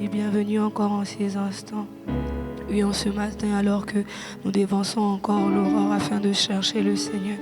Et bienvenue encore en ces instants. Oui, en ce matin, alors que nous dévançons encore l'aurore afin de chercher le Seigneur.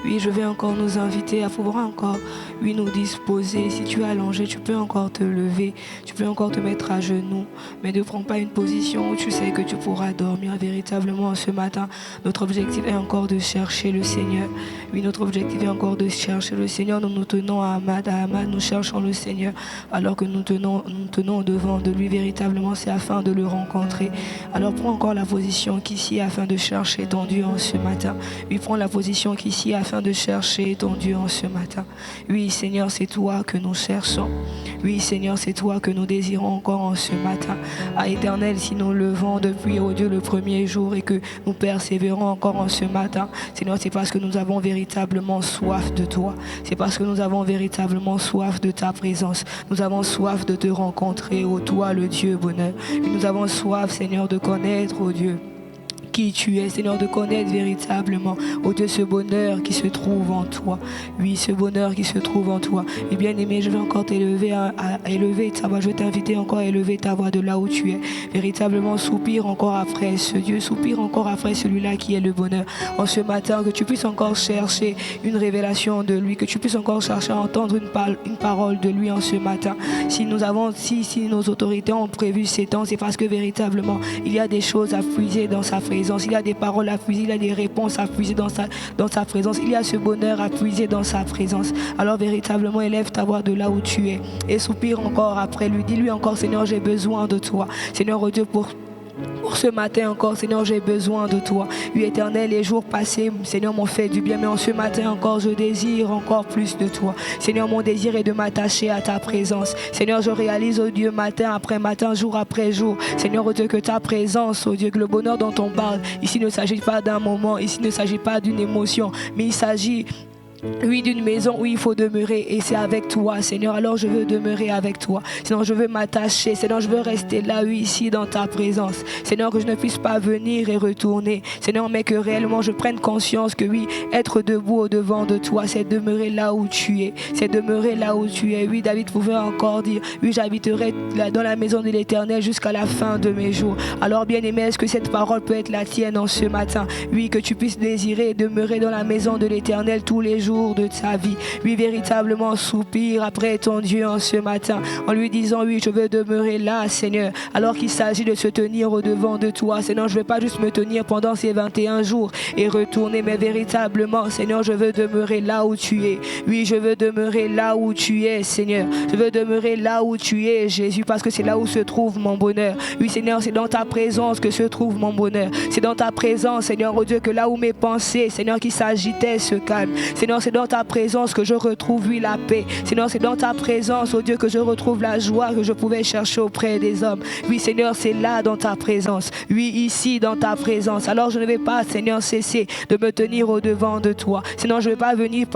Oui, je vais encore nous inviter à pouvoir encore, oui, nous disposer. Si tu es allongé, tu peux encore te lever, tu peux encore te mettre à genoux, mais ne prends pas une position où tu sais que tu pourras dormir véritablement ce matin. Notre objectif est encore de chercher le Seigneur. Oui, notre objectif est encore de chercher le Seigneur. Nous nous tenons à Ahmad, nous cherchons le Seigneur, alors que nous tenons devant de lui véritablement, c'est afin de le rencontrer. Alors prends encore la position qu'ici afin de chercher ton Dieu en ce matin. Oui, prends la position qu'ici afin de chercher ton Dieu en ce matin. Oui, Seigneur, c'est toi que nous cherchons. Oui, Seigneur, c'est toi que nous désirons encore en ce matin. À Éternel, si nous levons depuis, oh Dieu, le premier jour et que nous persévérons encore en ce matin, Seigneur, c'est parce que nous avons véritablement soif de toi. C'est parce que nous avons véritablement soif de ta présence. Nous avons soif de te rencontrer, oh toi, le Dieu bonheur. Et nous avons soif, Seigneur, de connaître, oh Dieu, qui tu es, Seigneur, de connaître véritablement, oh Dieu, ce bonheur qui se trouve en toi. Oui, ce bonheur qui se trouve en toi. Et bien aimé, je vais encore t'élever à élever ta voix. Je vais t'inviter encore à élever ta voix de là où tu es. Véritablement, soupire encore après ce Dieu. Soupire encore après celui-là qui est le bonheur. En ce matin, que tu puisses encore chercher une révélation de lui, que tu puisses encore chercher à entendre une parole de lui en ce matin. Si nos autorités ont prévu ces temps, c'est parce que véritablement, il y a des choses à puiser dans sa présence. Il y a des paroles à puiser, il y a des réponses à puiser dans sa présence. Il y a ce bonheur à puiser dans sa présence. Alors véritablement, élève ta voix de là où tu es et soupire encore après lui. Dis-lui encore, Seigneur, j'ai besoin de toi. Seigneur, oh Dieu, pour ce matin encore, Seigneur, j'ai besoin de toi. Oui, Éternel, les jours passés, Seigneur, m'ont fait du bien, mais en ce matin encore, je désire encore plus de toi. Seigneur, mon désir est de m'attacher à ta présence. Seigneur, je réalise, oh Dieu, matin après matin, jour après jour, Seigneur, oh Dieu, que ta présence, oh Dieu, que le bonheur dont on parle, ici ne s'agit pas d'un moment, ici ne s'agit pas d'une émotion, mais il s'agit, oui, d'une maison où il faut demeurer, et c'est avec toi, Seigneur. Alors je veux demeurer avec toi. Seigneur, je veux m'attacher. Seigneur, je veux rester là, oui, ici dans ta présence. Seigneur, que je ne puisse pas venir et retourner. Seigneur, mais que réellement je prenne conscience que oui, être debout au devant de toi, c'est demeurer là où tu es. C'est demeurer là où tu es. Oui, David pouvait encore dire, oui, j'habiterai dans la maison de l'Éternel jusqu'à la fin de mes jours. Alors bien aimé, est-ce que cette parole peut être la tienne en ce matin? Oui, que tu puisses désirer demeurer dans la maison de l'Éternel tous les jours de ta vie. Oui, véritablement soupire après ton Dieu en ce matin en lui disant, oui, je veux demeurer là, Seigneur, alors qu'il s'agit de se tenir au devant de toi. Seigneur, je ne veux pas juste me tenir pendant ces 21 jours et retourner, mais véritablement, Seigneur, je veux demeurer là où tu es. Oui, je veux demeurer là où tu es, Seigneur. Je veux demeurer là où tu es, Jésus, parce que c'est là où se trouve mon bonheur. Oui, Seigneur, c'est dans ta présence que se trouve mon bonheur. C'est dans ta présence, Seigneur, oh Dieu, que là où mes pensées, Seigneur, qui s'agitaient, se calment. Seigneur, c'est dans ta présence que je retrouve, oui, la paix. Seigneur, c'est dans ta présence, oh Dieu, que je retrouve la joie que je pouvais chercher auprès des hommes. Oui, Seigneur, c'est là dans ta présence. Oui, ici dans ta présence. Alors je ne vais pas, Seigneur, cesser de me tenir au devant de toi. Sinon, je ne vais pas venir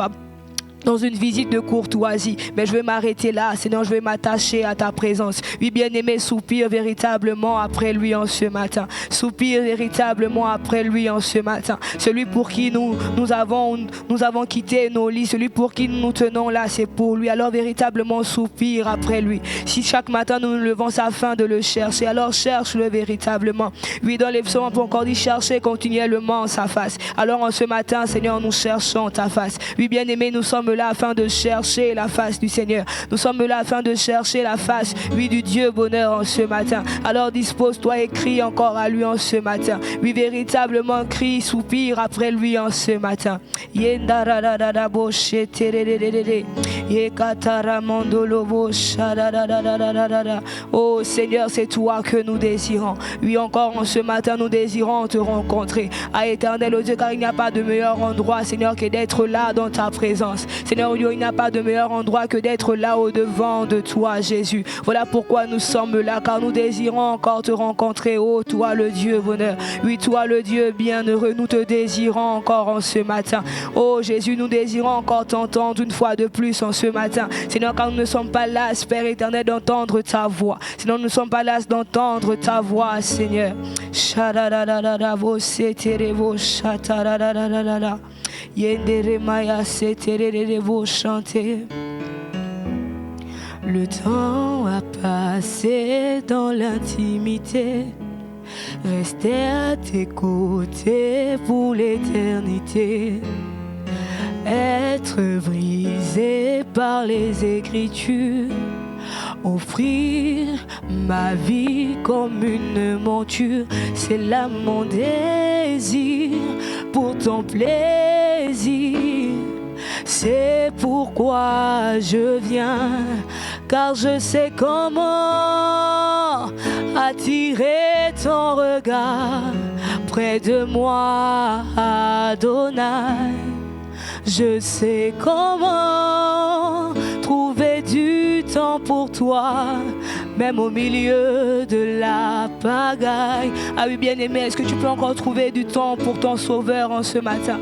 dans une visite de courtoisie, mais je vais m'arrêter là, Seigneur, je vais m'attacher à ta présence. Oui, bien-aimé, soupire véritablement après lui en ce matin. Soupire véritablement après lui en ce matin. Celui pour qui nous avons quitté nos lits, celui pour qui nous nous tenons là, c'est pour lui. Alors véritablement soupire après lui. Si chaque matin nous nous levons afin de le chercher, alors cherche-le véritablement. Oui, dans les psaumes, on peut encore dire chercher continuellement sa face. Alors en ce matin, Seigneur, nous cherchons ta face. Oui, bien-aimé, nous sommes là afin de chercher la face du Seigneur. Nous sommes là afin de chercher la face, oui, du Dieu bonheur en ce matin. Alors dispose-toi et crie encore à lui en ce matin. Oui, véritablement crie, soupire après lui en ce matin. Oh Seigneur, c'est toi que nous désirons. Oui, encore en ce matin, nous désirons te rencontrer. À Éternel, oh Dieu, car il n'y a pas de meilleur endroit, Seigneur, que d'être là dans ta présence. Seigneur, il n'y a pas de meilleur endroit que d'être là au-devant de toi, Jésus. Voilà pourquoi nous sommes là, car nous désirons encore te rencontrer, oh toi le Dieu bonheur. Oui, toi le Dieu bienheureux, nous te désirons encore en ce matin. Oh Jésus, nous désirons encore t'entendre une fois de plus en ce matin. Seigneur, car nous ne sommes pas là, Père éternel, d'entendre ta voix. Sinon, nous ne sommes pas là d'entendre ta voix, Seigneur. Le temps a passé dans l'intimité, rester à tes côtés pour l'éternité, être brisé par les Écritures, offrir ma vie comme une monture, c'est là mon désir pour ton plaisir. C'est pourquoi je viens, car je sais comment attirer ton regard près de moi, Adonai. Je sais comment trouver du temps pour toi, même au milieu de la pagaille. Ah oui, bien-aimé, est-ce que tu peux encore trouver du temps pour ton Sauveur en ce matin?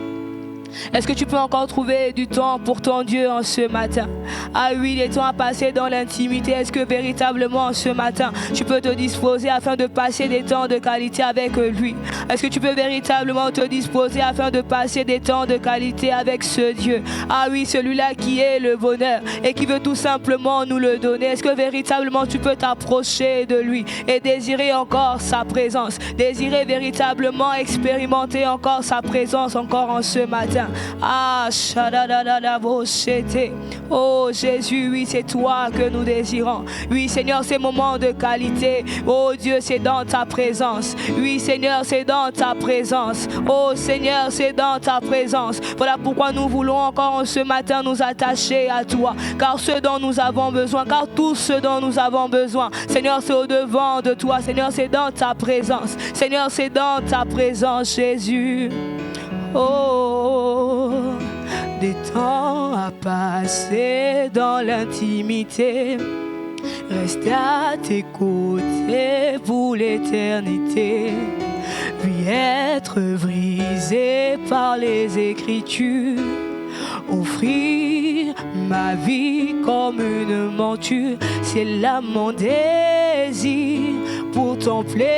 Est-ce que tu peux encore trouver du temps pour ton Dieu en ce matin? Ah oui, les temps à passer dans l'intimité. Est-ce que véritablement en ce matin, tu peux te disposer afin de passer des temps de qualité avec lui? Est-ce que tu peux véritablement te disposer afin de passer des temps de qualité avec ce Dieu? Ah oui, celui-là qui est le bonheur et qui veut tout simplement nous le donner. Est-ce que véritablement tu peux t'approcher de lui et désirer encore sa présence? Désirer véritablement expérimenter encore sa présence encore en ce matin? Ah, oh Jésus, oui, c'est toi que nous désirons. Oui, Seigneur, ces moments de qualité, oh Dieu, c'est dans ta présence. Oui, Seigneur, c'est dans ta présence. Oh Seigneur, c'est dans ta présence. Voilà pourquoi nous voulons encore en ce matin nous attacher à toi, car ce dont nous avons besoin, car tout ce dont nous avons besoin, Seigneur, c'est au-devant de toi. Seigneur, c'est dans ta présence. Seigneur, c'est dans ta présence, Jésus. Oh, des temps à passer dans l'intimité, rester à tes côtés pour l'éternité, puis être brisé par les Écritures, offrir ma vie comme une monture, c'est là mon désir pour ton plaisir.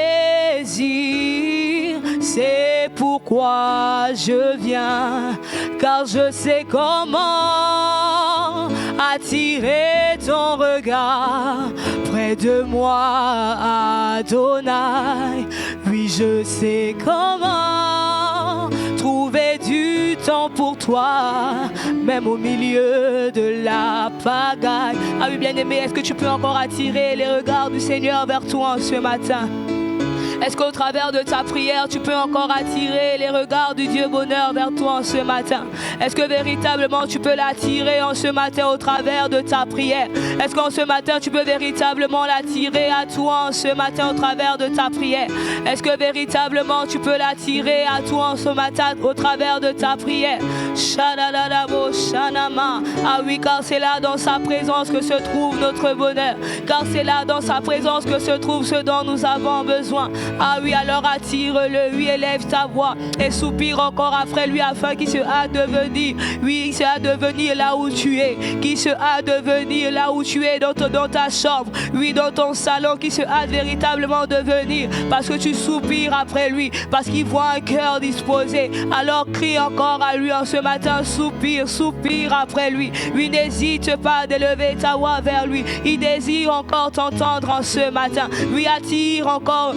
C'est pourquoi je viens, car je sais comment attirer ton regard près de moi, Adonai. Oui, je sais comment trouver du temps pour toi, même au milieu de la pagaille. Ah oui, bien-aimé, est-ce que tu peux encore attirer les regards du Seigneur vers toi en ce matin? Est-ce qu'au travers de ta prière, tu peux encore attirer les regards du Dieu bonheur vers toi en ce matin? Est-ce que véritablement tu peux l'attirer en ce matin au travers de ta prière? Est-ce qu'en ce matin tu peux véritablement l'attirer à toi en ce matin au travers de ta prière? Est-ce que véritablement tu peux l'attirer à toi en ce matin au travers de ta prière? Ah oui, car c'est là dans sa présence que se trouve notre bonheur. Car c'est là dans sa présence que se trouve ce dont nous avons besoin. Ah oui, alors attire-le, oui, élève ta voix et soupire encore après lui afin qu'il se hâte de venir. Oui, il se hâte de venir là où tu es. Qu'il se hâte de venir là où tu es, dans ta chambre. Oui, dans ton salon, qu'il se hâte véritablement de venir. Parce que tu soupires après lui, parce qu'il voit un cœur disposé. Alors crie encore à lui en ce matin, soupire après lui. Oui, n'hésite pas d'élever ta voix vers lui. Il désire encore t'entendre en ce matin. Oui, attire encore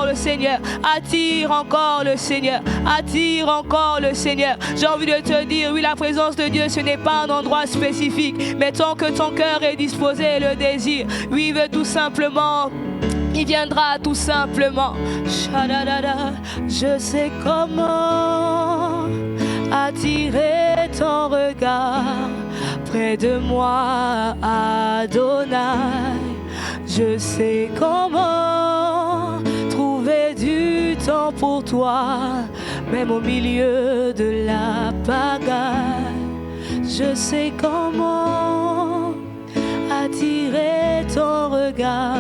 le Seigneur, attire encore le Seigneur, attire encore le Seigneur. J'ai envie de te dire, oui, la présence de Dieu, ce n'est pas un endroit spécifique, mais tant que ton cœur est disposé et le désir, oui, il veut tout simplement, il viendra tout simplement. Je sais comment attirer ton regard près de moi, Adonai. Je sais comment trouver du temps pour toi, même au milieu de la pagaille. Je sais comment attirer ton regard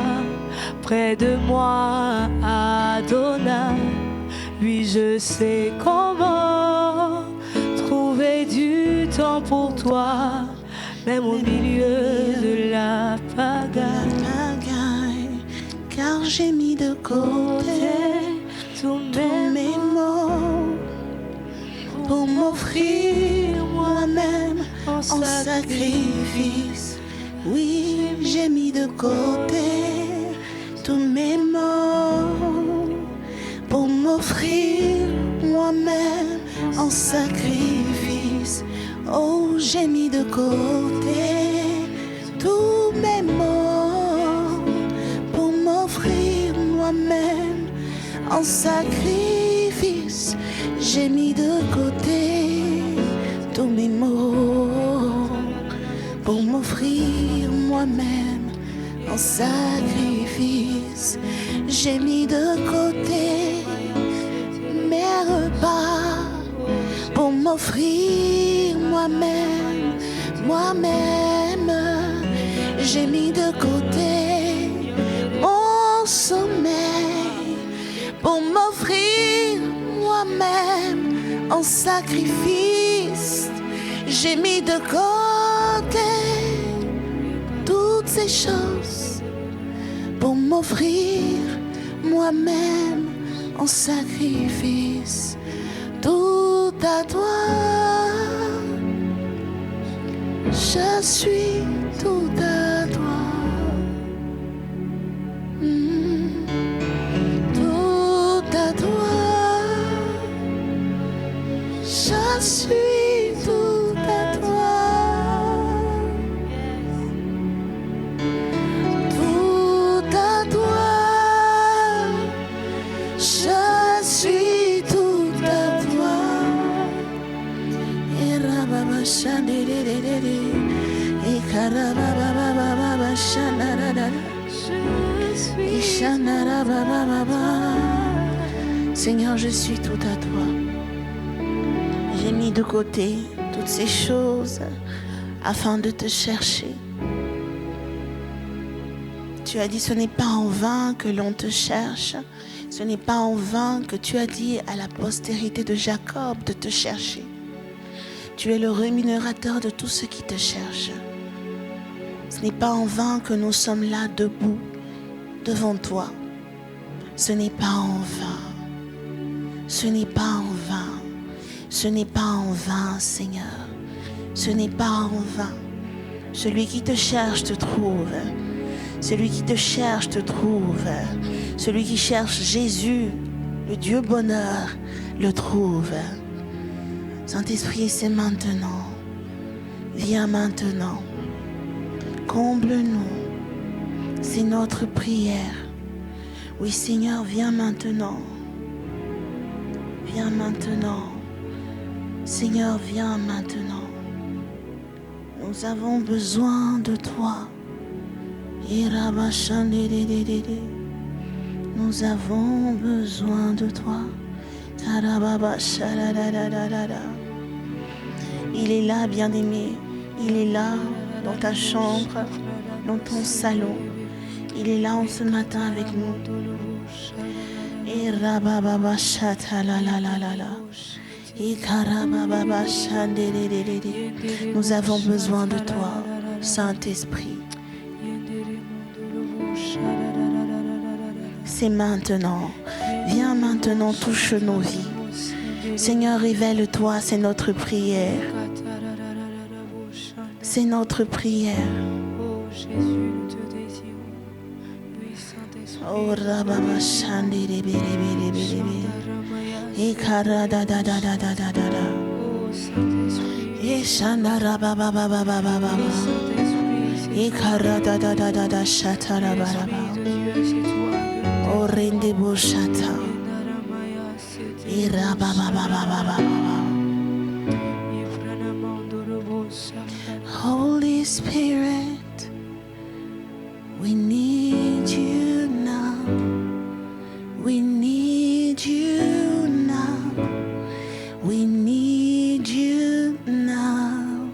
près de moi, Adonai. Oui, je sais comment trouver du temps pour toi, même au milieu de la pagaille. Car j'ai mis de côté tous mes mots pour m'offrir moi-même en sacrifice. Oui, j'ai mis de côté tous mes mots pour m'offrir moi-même en sacrifice. Oh, j'ai mis de côté tous mes mots pour m'offrir moi-même en sacrifice. J'ai mis de côté tous mes mots pour m'offrir moi-même en sacrifice. J'ai mis de côté mes repas pour m'offrir moi-même, moi-même. J'ai mis de côté mon sommeil pour m'offrir moi-même en sacrifice. J'ai mis de côté toutes ces choses pour m'offrir moi-même en sacrifice. Tout à toi, je suis tout à toi. Tout à toi, je suis tout à toi. Tout à toi, je suis tout à toi. Et rababa shandiriri, et karababa shanarada, et shanarababa. Seigneur, je suis tout à toi. J'ai mis de côté toutes ces choses afin de te chercher. Tu as dit, ce n'est pas en vain que l'on te cherche. Ce n'est pas en vain que tu as dit à la postérité de Jacob de te chercher. Tu es le rémunérateur de tous ceux qui te cherchent. Ce n'est pas en vain que nous sommes là debout devant toi. Ce n'est pas en vain. Ce n'est pas en vain. Ce n'est pas en vain, Seigneur. Ce n'est pas en vain. Celui qui te cherche te trouve. Celui qui te cherche te trouve. Celui qui cherche Jésus, le Dieu bonheur, le trouve. Saint-Esprit, c'est maintenant. Viens maintenant. Comble-nous. C'est notre prière. Oui, Seigneur, viens maintenant. Viens maintenant. Seigneur, viens maintenant. Nous avons besoin de toi. Nous avons besoin de toi. Il est là, bien-aimé. Il est là dans ta chambre, dans ton salon. Il est là en ce matin avec nous. Nous avons besoin de toi, Saint-Esprit. C'est maintenant. Viens maintenant, touche nos vies. Seigneur, révèle-toi, c'est notre prière. C'est notre prière. Oh, Rababa Shandi, et Karada da da da da da da. Et Shanda Rababa Baba Baba. Et Karada da da da da Shatara Baraba. Oh, Rende Boshata. Et Rababa Baba Baba. Holy Spirit, we need you now. We need you now. We need you now.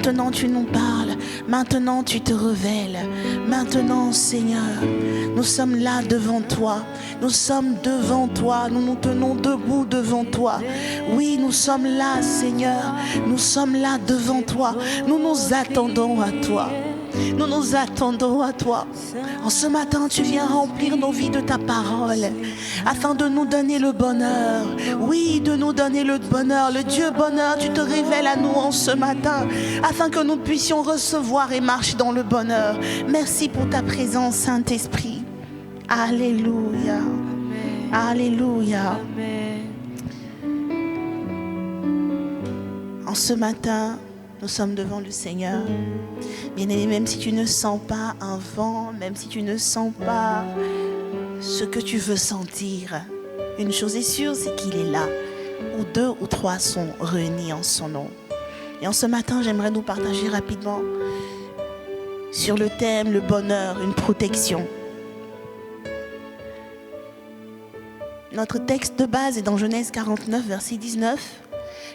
Maintenant, tu nous parles. Maintenant, tu te révèles. Maintenant, Seigneur, nous sommes là devant toi. Nous sommes devant toi. Nous nous tenons debout devant toi. Oui, nous sommes là, Seigneur. Nous sommes là devant toi. Nous nous attendons à toi. Nous nous attendons à toi. En ce matin, tu viens remplir nos vies de ta parole afin de nous donner le bonheur. Oui, de nous donner le bonheur. Le Dieu bonheur, tu te révèles à nous en ce matin afin que nous puissions recevoir et marcher dans le bonheur. Merci pour ta présence, Saint-Esprit. Alléluia. Amen. Alléluia. Amen. En ce matin, nous sommes devant le Seigneur. Bien-aimé, même si tu ne sens pas un vent, même si tu ne sens pas ce que tu veux sentir, une chose est sûre, c'est qu'il est là, où 2 ou 3 sont réunis en son nom. Et en ce matin, j'aimerais nous partager rapidement sur le thème, le bonheur, une protection. Notre texte de base est dans Genèse 49, verset 19.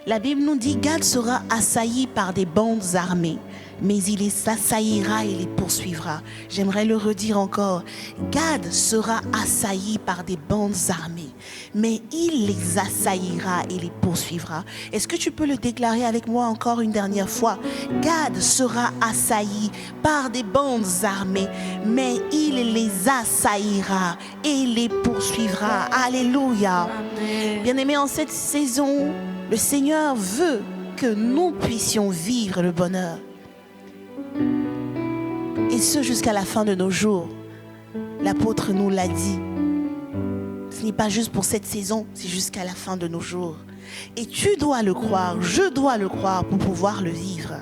La Bible nous dit, Gad sera assailli par des bandes armées, mais il les assaillira et les poursuivra. J'aimerais le redire encore. Gad sera assailli par des bandes armées, mais il les assaillira et les poursuivra. Est-ce que tu peux le déclarer avec moi encore une dernière fois? Gad sera assailli par des bandes armées, mais il les assaillira et les poursuivra. Alléluia. Amen. Bien-aimés, en cette saison, le Seigneur veut que nous puissions vivre le bonheur. Et ce jusqu'à la fin de nos jours. L'apôtre nous l'a dit. Ce n'est pas juste pour cette saison, c'est jusqu'à la fin de nos jours. Et tu dois le croire, je dois le croire pour pouvoir le vivre.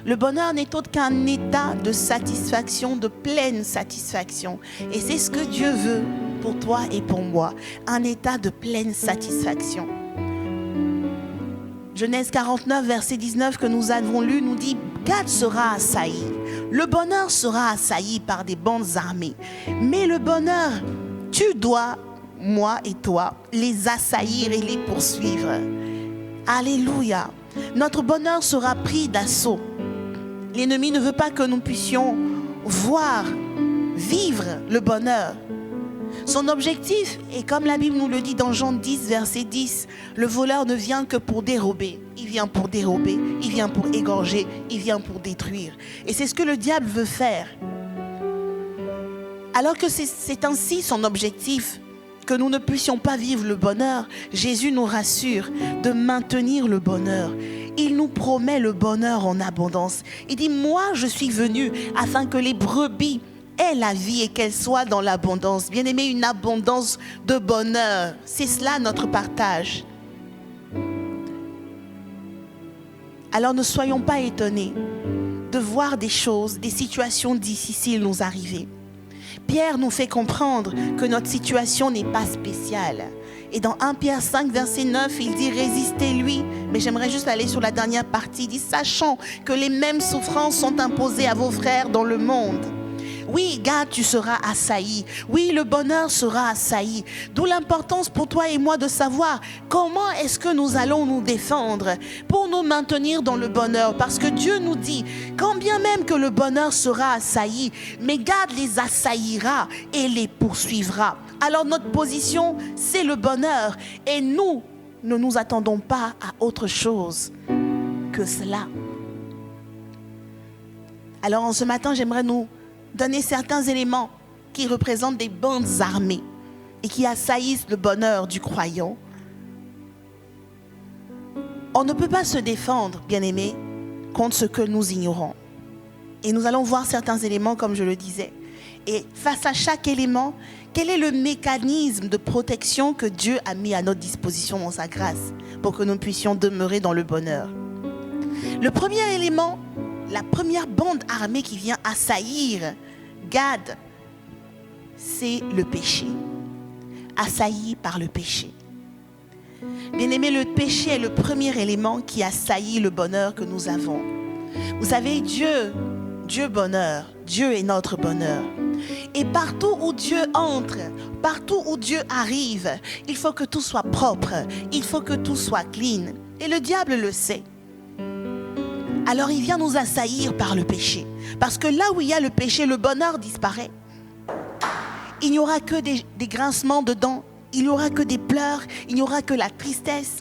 Le bonheur n'est autre qu'un état de satisfaction, de pleine satisfaction. Et c'est ce que Dieu veut pour toi et pour moi. Un état de pleine satisfaction. Genèse 49, verset 19 que nous avons lu nous dit « Gad sera assailli. Le bonheur sera assailli par des bandes armées. Mais le bonheur, tu dois, moi et toi, les assaillir et les poursuivre. » Alléluia. Notre bonheur sera pris d'assaut. L'ennemi ne veut pas que nous puissions voir, vivre le bonheur. Son objectif, et comme la Bible nous le dit dans Jean 10, verset 10, le voleur ne vient que pour dérober. Il vient pour dérober, il vient pour égorger, il vient pour détruire. Et c'est ce que le diable veut faire. Alors que c'est ainsi son objectif, que nous ne puissions pas vivre le bonheur, Jésus nous rassure de maintenir le bonheur. Il nous promet le bonheur en abondance. Il dit, moi je suis venu afin que les brebis aient la vie et qu'elles soient dans l'abondance. Bien-aimé, une abondance de bonheur. C'est cela notre partage. Alors ne soyons pas étonnés de voir des choses, des situations difficiles nous arriver. Pierre nous fait comprendre que notre situation n'est pas spéciale. Et dans 1 Pierre 5, verset 9, il dit « Résistez-lui ». Mais j'aimerais juste aller sur la dernière partie. Il dit « Sachant que les mêmes souffrances sont imposées à vos frères dans le monde ». Oui, Gad, tu seras assailli. Oui, le bonheur sera assailli. D'où l'importance pour toi et moi de savoir comment est-ce que nous allons nous défendre pour nous maintenir dans le bonheur. Parce que Dieu nous dit, quand bien même que le bonheur sera assailli, mais Gad les assaillira et les poursuivra. Alors notre position, c'est le bonheur. Et nous ne nous attendons pas à autre chose que cela. Alors en ce matin, j'aimerais nous donner certains éléments qui représentent des bandes armées et qui assaillissent le bonheur du croyant. On ne peut pas se défendre, bien-aimés, contre ce que nous ignorons. Et nous allons voir certains éléments, comme je le disais. Et face à chaque élément, quel est le mécanisme de protection que Dieu a mis à notre disposition dans sa grâce pour que nous puissions demeurer dans le bonheur? Le premier élément, la première bande armée qui vient assaillir Gad, c'est le péché. Assailli par le péché. Bien-aimé, le péché est le premier élément qui assaillit le bonheur que nous avons. Vous savez, Dieu bonheur, Dieu est notre bonheur. Et partout où Dieu entre, partout où Dieu arrive, il faut que tout soit propre, il faut que tout soit clean. Et le diable le sait. alors il vient nous assaillir par le péché. Parce que là où il y a le péché, le bonheur disparaît. Il n'y aura que des grincements de dents, il n'y aura que des pleurs, il n'y aura que la tristesse.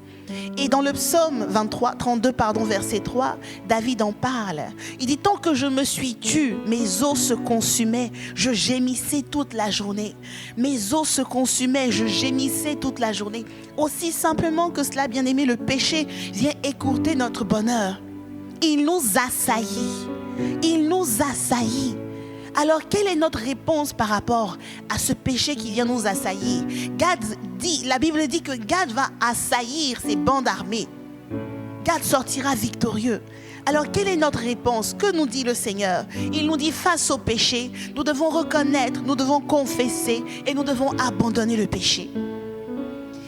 Et dans le psaume 32, verset 3, David en parle. Il dit, tant que je me suis tu, mes os se consumaient, je gémissais toute la journée. Mes os se consumaient, je gémissais toute la journée. Aussi simplement que cela, bien-aimé, le péché vient écourter notre bonheur. Il nous assaillit. Il nous assaillit. Alors, quelle est notre réponse par rapport à ce péché qui vient nous assaillir? La Bible dit que Gad va assaillir ses bandes armées. Gad sortira victorieux. Alors, quelle est notre réponse? Que nous dit le Seigneur? Il nous dit, face au péché, nous devons reconnaître, nous devons confesser et nous devons abandonner le péché.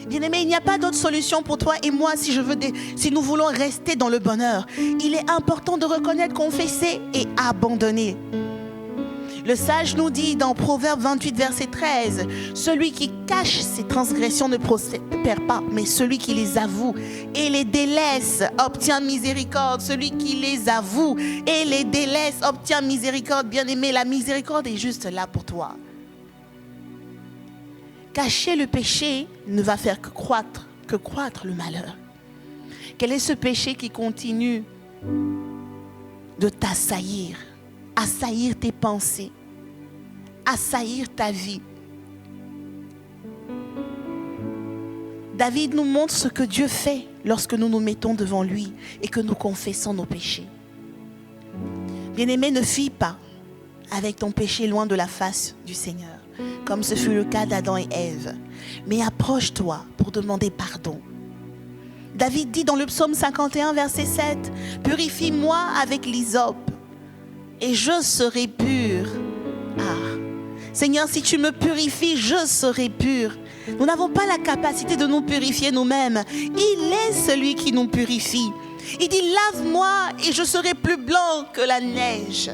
Bien-aimé, il n'y a pas d'autre solution pour toi et moi si nous voulons rester dans le bonheur. Il est important de reconnaître, confesser et abandonner. Le sage nous dit dans Proverbe 28, verset 13, « Celui qui cache ses transgressions ne prospère pas, mais celui qui les avoue et les délaisse obtient miséricorde. » Celui qui les avoue et les délaisse obtient miséricorde. Bien-aimé, la miséricorde est juste là pour toi. Cacher le péché ne va faire que croître le malheur. Quel est ce péché qui continue de t'assaillir, assaillir tes pensées, assaillir ta vie? David nous montre ce que Dieu fait lorsque nous nous mettons devant lui et que nous confessons nos péchés. Bien-aimé, ne fuis pas avec ton péché loin de la face du Seigneur, comme ce fut le cas d'Adam et Ève, mais approche-toi pour demander pardon. David dit dans le psaume 51, verset 7, « Purifie-moi avec l'hysope et je serai pur. » Ah, Seigneur, si tu me purifies, je serai pur. Nous n'avons pas la capacité de nous purifier nous-mêmes. Il est celui qui nous purifie. Il dit, lave-moi et je serai plus blanc que la neige.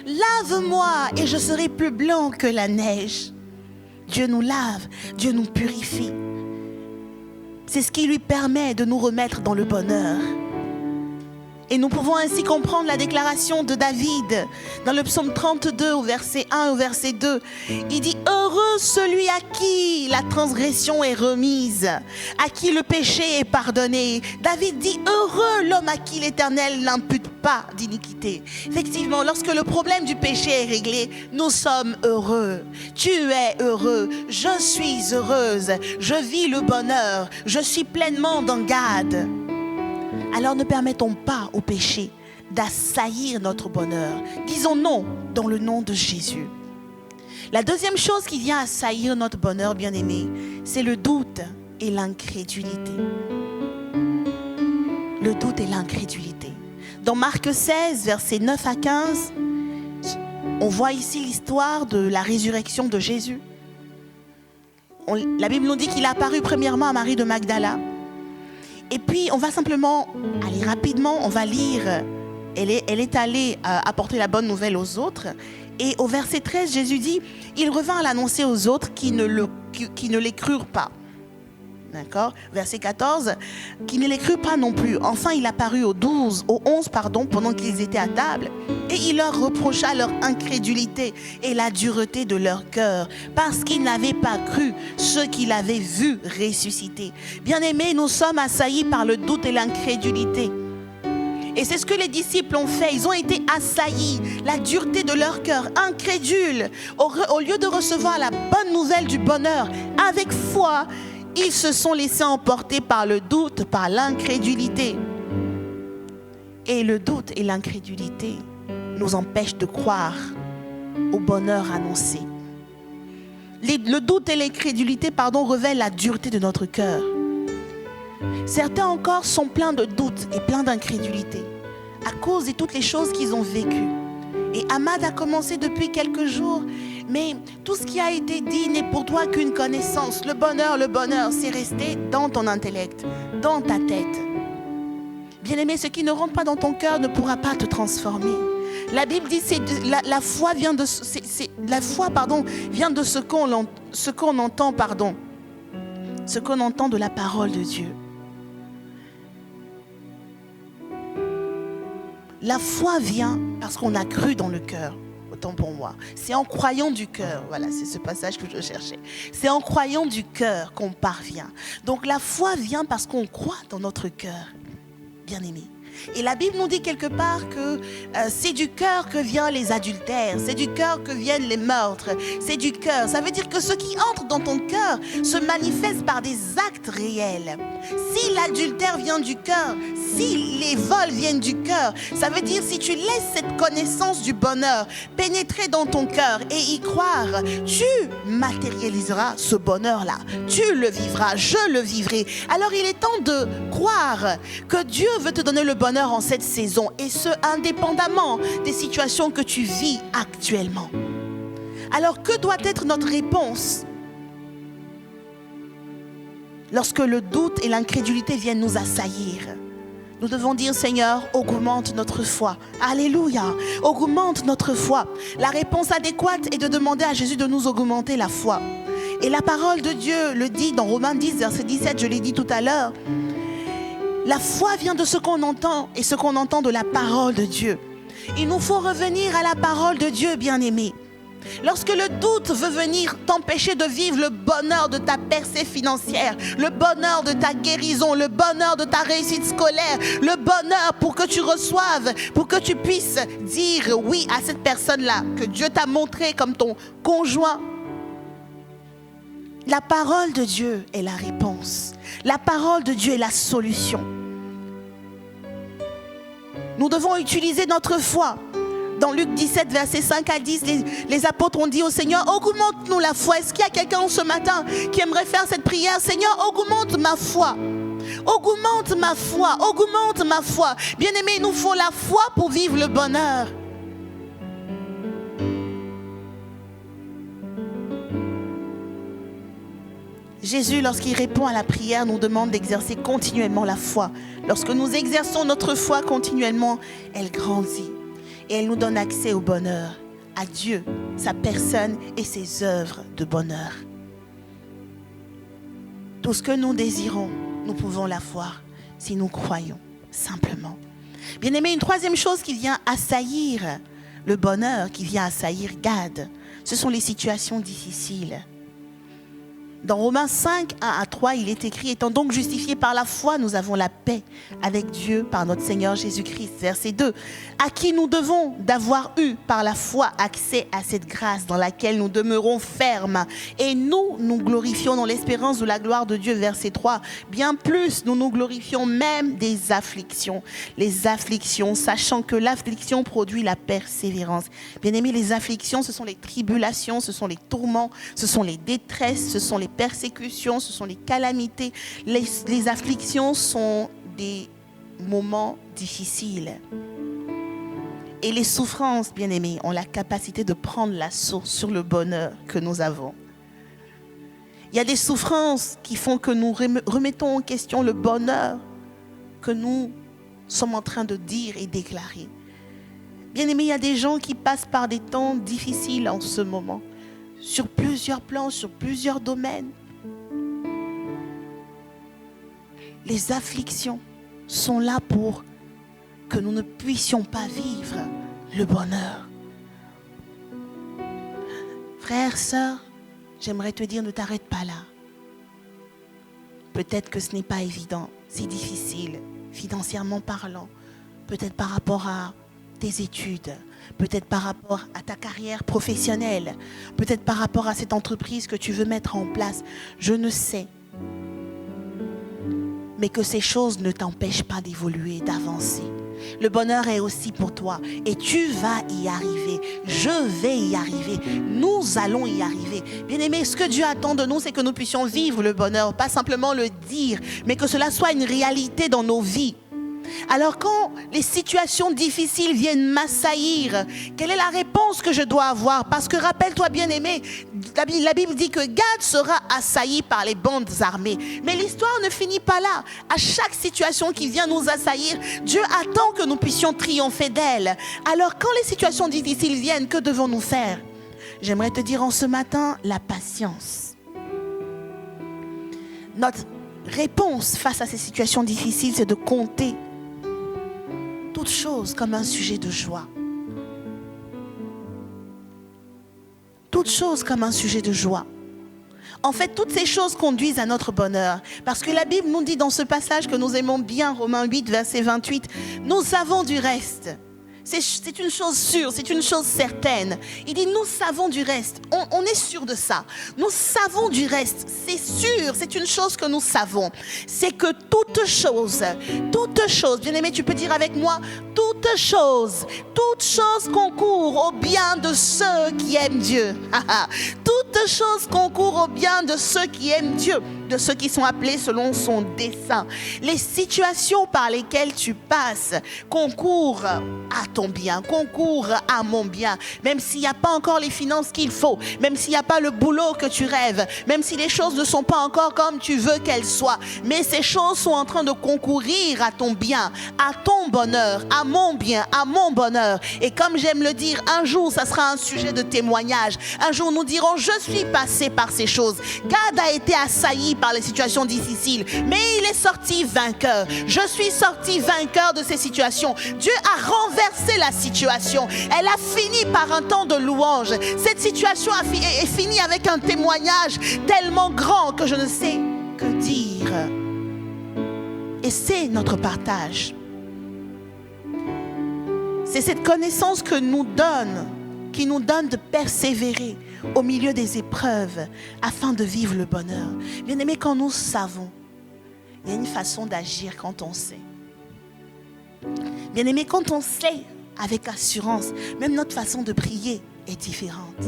Lave-moi et je serai plus blanc que la neige. Dieu nous lave, Dieu nous purifie. C'est ce qui lui permet de nous remettre dans le bonheur. Et nous pouvons ainsi comprendre la déclaration de David dans le psaume 32 au verset 1 au verset 2. Il dit, heureux celui à qui la transgression est remise, à qui le péché est pardonné. David dit, heureux l'homme à qui l'Éternel n'impute pas d'iniquité. Effectivement, lorsque le problème du péché est réglé, nous sommes heureux. Tu es heureux, je suis heureuse, je vis le bonheur, je suis pleinement dans Gad. Alors ne permettons pas au péché d'assaillir notre bonheur. Disons non dans le nom de Jésus. La deuxième chose qui vient assaillir notre bonheur, bien-aimé, c'est le doute et l'incrédulité. Le doute et l'incrédulité. Dans Marc 16, versets 9 à 15, on voit ici l'histoire de la résurrection de Jésus. La Bible nous dit qu'il a apparu premièrement à Marie de Magdala. Et puis, on va simplement aller rapidement, on va lire. Elle est allée apporter la bonne nouvelle aux autres. Et au verset 13, Jésus dit, il revint à l'annoncer aux autres qui ne les crurent pas. D'accord? Verset 14, qui ne les crurent pas non plus. Enfin, il apparut aux 11, pendant qu'ils étaient à table. Et il leur reprocha leur incrédulité et la dureté de leur cœur, parce qu'ils n'avaient pas cru ceux qu'il avait vus ressusciter. Bien-aimés, nous sommes assaillis par le doute et l'incrédulité. Et c'est ce que les disciples ont fait. Ils ont été assaillis, la dureté de leur cœur, incrédules. Au lieu de recevoir la bonne nouvelle du bonheur avec foi, ils se sont laissés emporter par le doute, par l'incrédulité. Et le doute et l'incrédulité nous empêchent de croire au bonheur annoncé. Le doute et l'incrédulité, révèlent la dureté de notre cœur. Certains encore sont pleins de doutes et pleins d'incrédulité à cause de toutes les choses qu'ils ont vécues. Et Ahmad a commencé depuis quelques jours, mais tout ce qui a été dit n'est pour toi qu'une connaissance. Le bonheur, c'est resté dans ton intellect, dans ta tête. Bien-aimé, ce qui ne rentre pas dans ton cœur ne pourra pas te transformer. La Bible dit que la foi vient de ce qu'on entend, ce qu'on entend de la parole de Dieu. La foi vient parce qu'on a cru dans le cœur. Autant pour moi. C'est en croyant du cœur. Voilà, c'est ce passage que je cherchais. C'est en croyant du cœur qu'on parvient. Donc la foi vient parce qu'on croit dans notre cœur. Bien aimé. Et la Bible nous dit quelque part que c'est du cœur que viennent les adultères, c'est du cœur que viennent les meurtres, c'est du cœur. Ça veut dire que ce qui entre dans ton cœur se manifeste par des actes réels. Si l'adultère vient du cœur, si les vols viennent du cœur, ça veut dire si tu laisses cette connaissance du bonheur pénétrer dans ton cœur et y croire, tu matérialiseras ce bonheur-là. Tu le vivras, je le vivrai. Alors il est temps de croire que Dieu veut te donner le bonheur en cette saison, et ce indépendamment des situations que tu vis actuellement. Alors que doit être notre réponse lorsque le doute et l'incrédulité viennent nous assaillir? Nous devons dire: Seigneur, augmente notre foi. Alléluia, augmente notre foi. La réponse adéquate est de demander à Jésus de nous augmenter la foi. Et la parole de Dieu le dit dans Romains 10, verset 17, je l'ai dit tout à l'heure. La foi vient de ce qu'on entend, et ce qu'on entend de la parole de Dieu. Il nous faut revenir à la parole de Dieu, bien-aimé. Lorsque le doute veut venir t'empêcher de vivre le bonheur de ta percée financière, le bonheur de ta guérison, le bonheur de ta réussite scolaire, le bonheur pour que tu reçoives, pour que tu puisses dire oui à cette personne-là que Dieu t'a montré comme ton conjoint. La parole de Dieu est la réponse. La parole de Dieu est la solution. Nous devons utiliser notre foi. Dans Luc 17, versets 5 à 10, les apôtres ont dit au Seigneur: augmente-nous la foi. Est-ce qu'il y a quelqu'un ce matin qui aimerait faire cette prière? Seigneur, augmente ma foi. Augmente ma foi. Augmente ma foi. Bien-aimés, il nous faut la foi pour vivre le bonheur. Jésus, lorsqu'il répond à la prière, nous demande d'exercer continuellement la foi. Lorsque nous exerçons notre foi continuellement, elle grandit et elle nous donne accès au bonheur, à Dieu, sa personne et ses œuvres de bonheur. Tout ce que nous désirons, nous pouvons l'avoir si nous croyons simplement. Bien-aimé, une troisième chose qui vient assaillir le bonheur, qui vient assaillir Gad, ce sont les situations difficiles. Dans Romains 5, 1 à 3, il est écrit: étant donc justifiés par la foi, nous avons la paix avec Dieu par notre Seigneur Jésus-Christ. Verset 2, à qui nous devons d'avoir eu par la foi accès à cette grâce dans laquelle nous demeurons fermes. Et nous glorifions dans l'espérance de la gloire de Dieu. Verset 3, bien plus, nous nous glorifions même des afflictions. Les afflictions, sachant que l'affliction produit la persévérance. Bien-aimés, les afflictions, ce sont les tribulations, ce sont les tourments, ce sont les détresses, ce sont les persécutions, ce sont les calamités. Les afflictions sont des moments difficiles. Et les souffrances, bien-aimés, ont la capacité de prendre la source sur le bonheur que nous avons. Il y a des souffrances qui font que nous remettons en question le bonheur que nous sommes en train de dire et déclarer. Bien-aimés, il y a des gens qui passent par des temps difficiles en ce moment, sur plusieurs plans, sur plusieurs domaines. Les afflictions sont là pour que nous ne puissions pas vivre le bonheur. Frère, sœur, j'aimerais te dire, ne t'arrête pas là. Peut-être que ce n'est pas évident, c'est difficile, financièrement parlant, peut-être par rapport à tes études, peut-être par rapport à ta carrière professionnelle, peut-être par rapport à cette entreprise que tu veux mettre en place. Je ne sais. Mais que ces choses ne t'empêchent pas d'évoluer, d'avancer. Le bonheur est aussi pour toi et tu vas y arriver. Je vais y arriver. Nous allons y arriver. Bien-aimés, ce que Dieu attend de nous, c'est que nous puissions vivre le bonheur, pas simplement le dire, mais que cela soit une réalité dans nos vies. Alors quand les situations difficiles viennent m'assaillir, quelle est la réponse que je dois avoir? Parce que rappelle-toi, bien-aimé, la Bible dit que Gad sera assailli par les bandes armées. Mais l'histoire ne finit pas là. À chaque situation qui vient nous assaillir, Dieu attend que nous puissions triompher d'elle. Alors quand les situations difficiles viennent, que devons-nous faire? J'aimerais te dire en ce matin, la patience. Notre réponse face à ces situations difficiles, c'est de compter toutes choses comme un sujet de joie. Toutes choses comme un sujet de joie. En fait, toutes ces choses conduisent à notre bonheur. Parce que la Bible nous dit dans ce passage que nous aimons bien, Romains 8, verset 28, nous savons du reste. C'est une chose sûre, c'est une chose certaine. Il dit, nous savons du reste. On est sûr de ça. Nous savons du reste. C'est sûr, c'est une chose que nous savons. C'est que toute chose, bien-aimé, tu peux dire avec moi, toute chose concourt au bien de ceux qui aiment Dieu. Toute chose concourt au bien de ceux qui aiment Dieu, de ceux qui sont appelés selon son dessein. Les situations par lesquelles tu passes concourent à ton bien, concourent à mon bien. Même s'il n'y a pas encore les finances qu'il faut, même s'il n'y a pas le boulot que tu rêves, même si les choses ne sont pas encore comme tu veux qu'elles soient, mais ces choses sont en train de concourir à ton bien, à ton bonheur, à mon bien, à mon bonheur. Et comme j'aime le dire, un jour, ça sera un sujet de témoignage. Un jour, nous dirons, je suis passé par ces choses. Gad a été assailli par les situations difficiles, mais il est sorti vainqueur. Je suis sorti vainqueur de ces situations. Dieu a renversé la situation. Elle a fini par un temps de louange. Cette situation est finie avec un témoignage tellement grand que je ne sais que dire. Et c'est notre partage. C'est cette connaissance que qui nous donne de persévérer au milieu des épreuves afin de vivre le bonheur. Bien-aimés, quand nous savons, il y a une façon d'agir quand on sait. Bien-aimés, quand on sait avec assurance, même notre façon de prier est différente.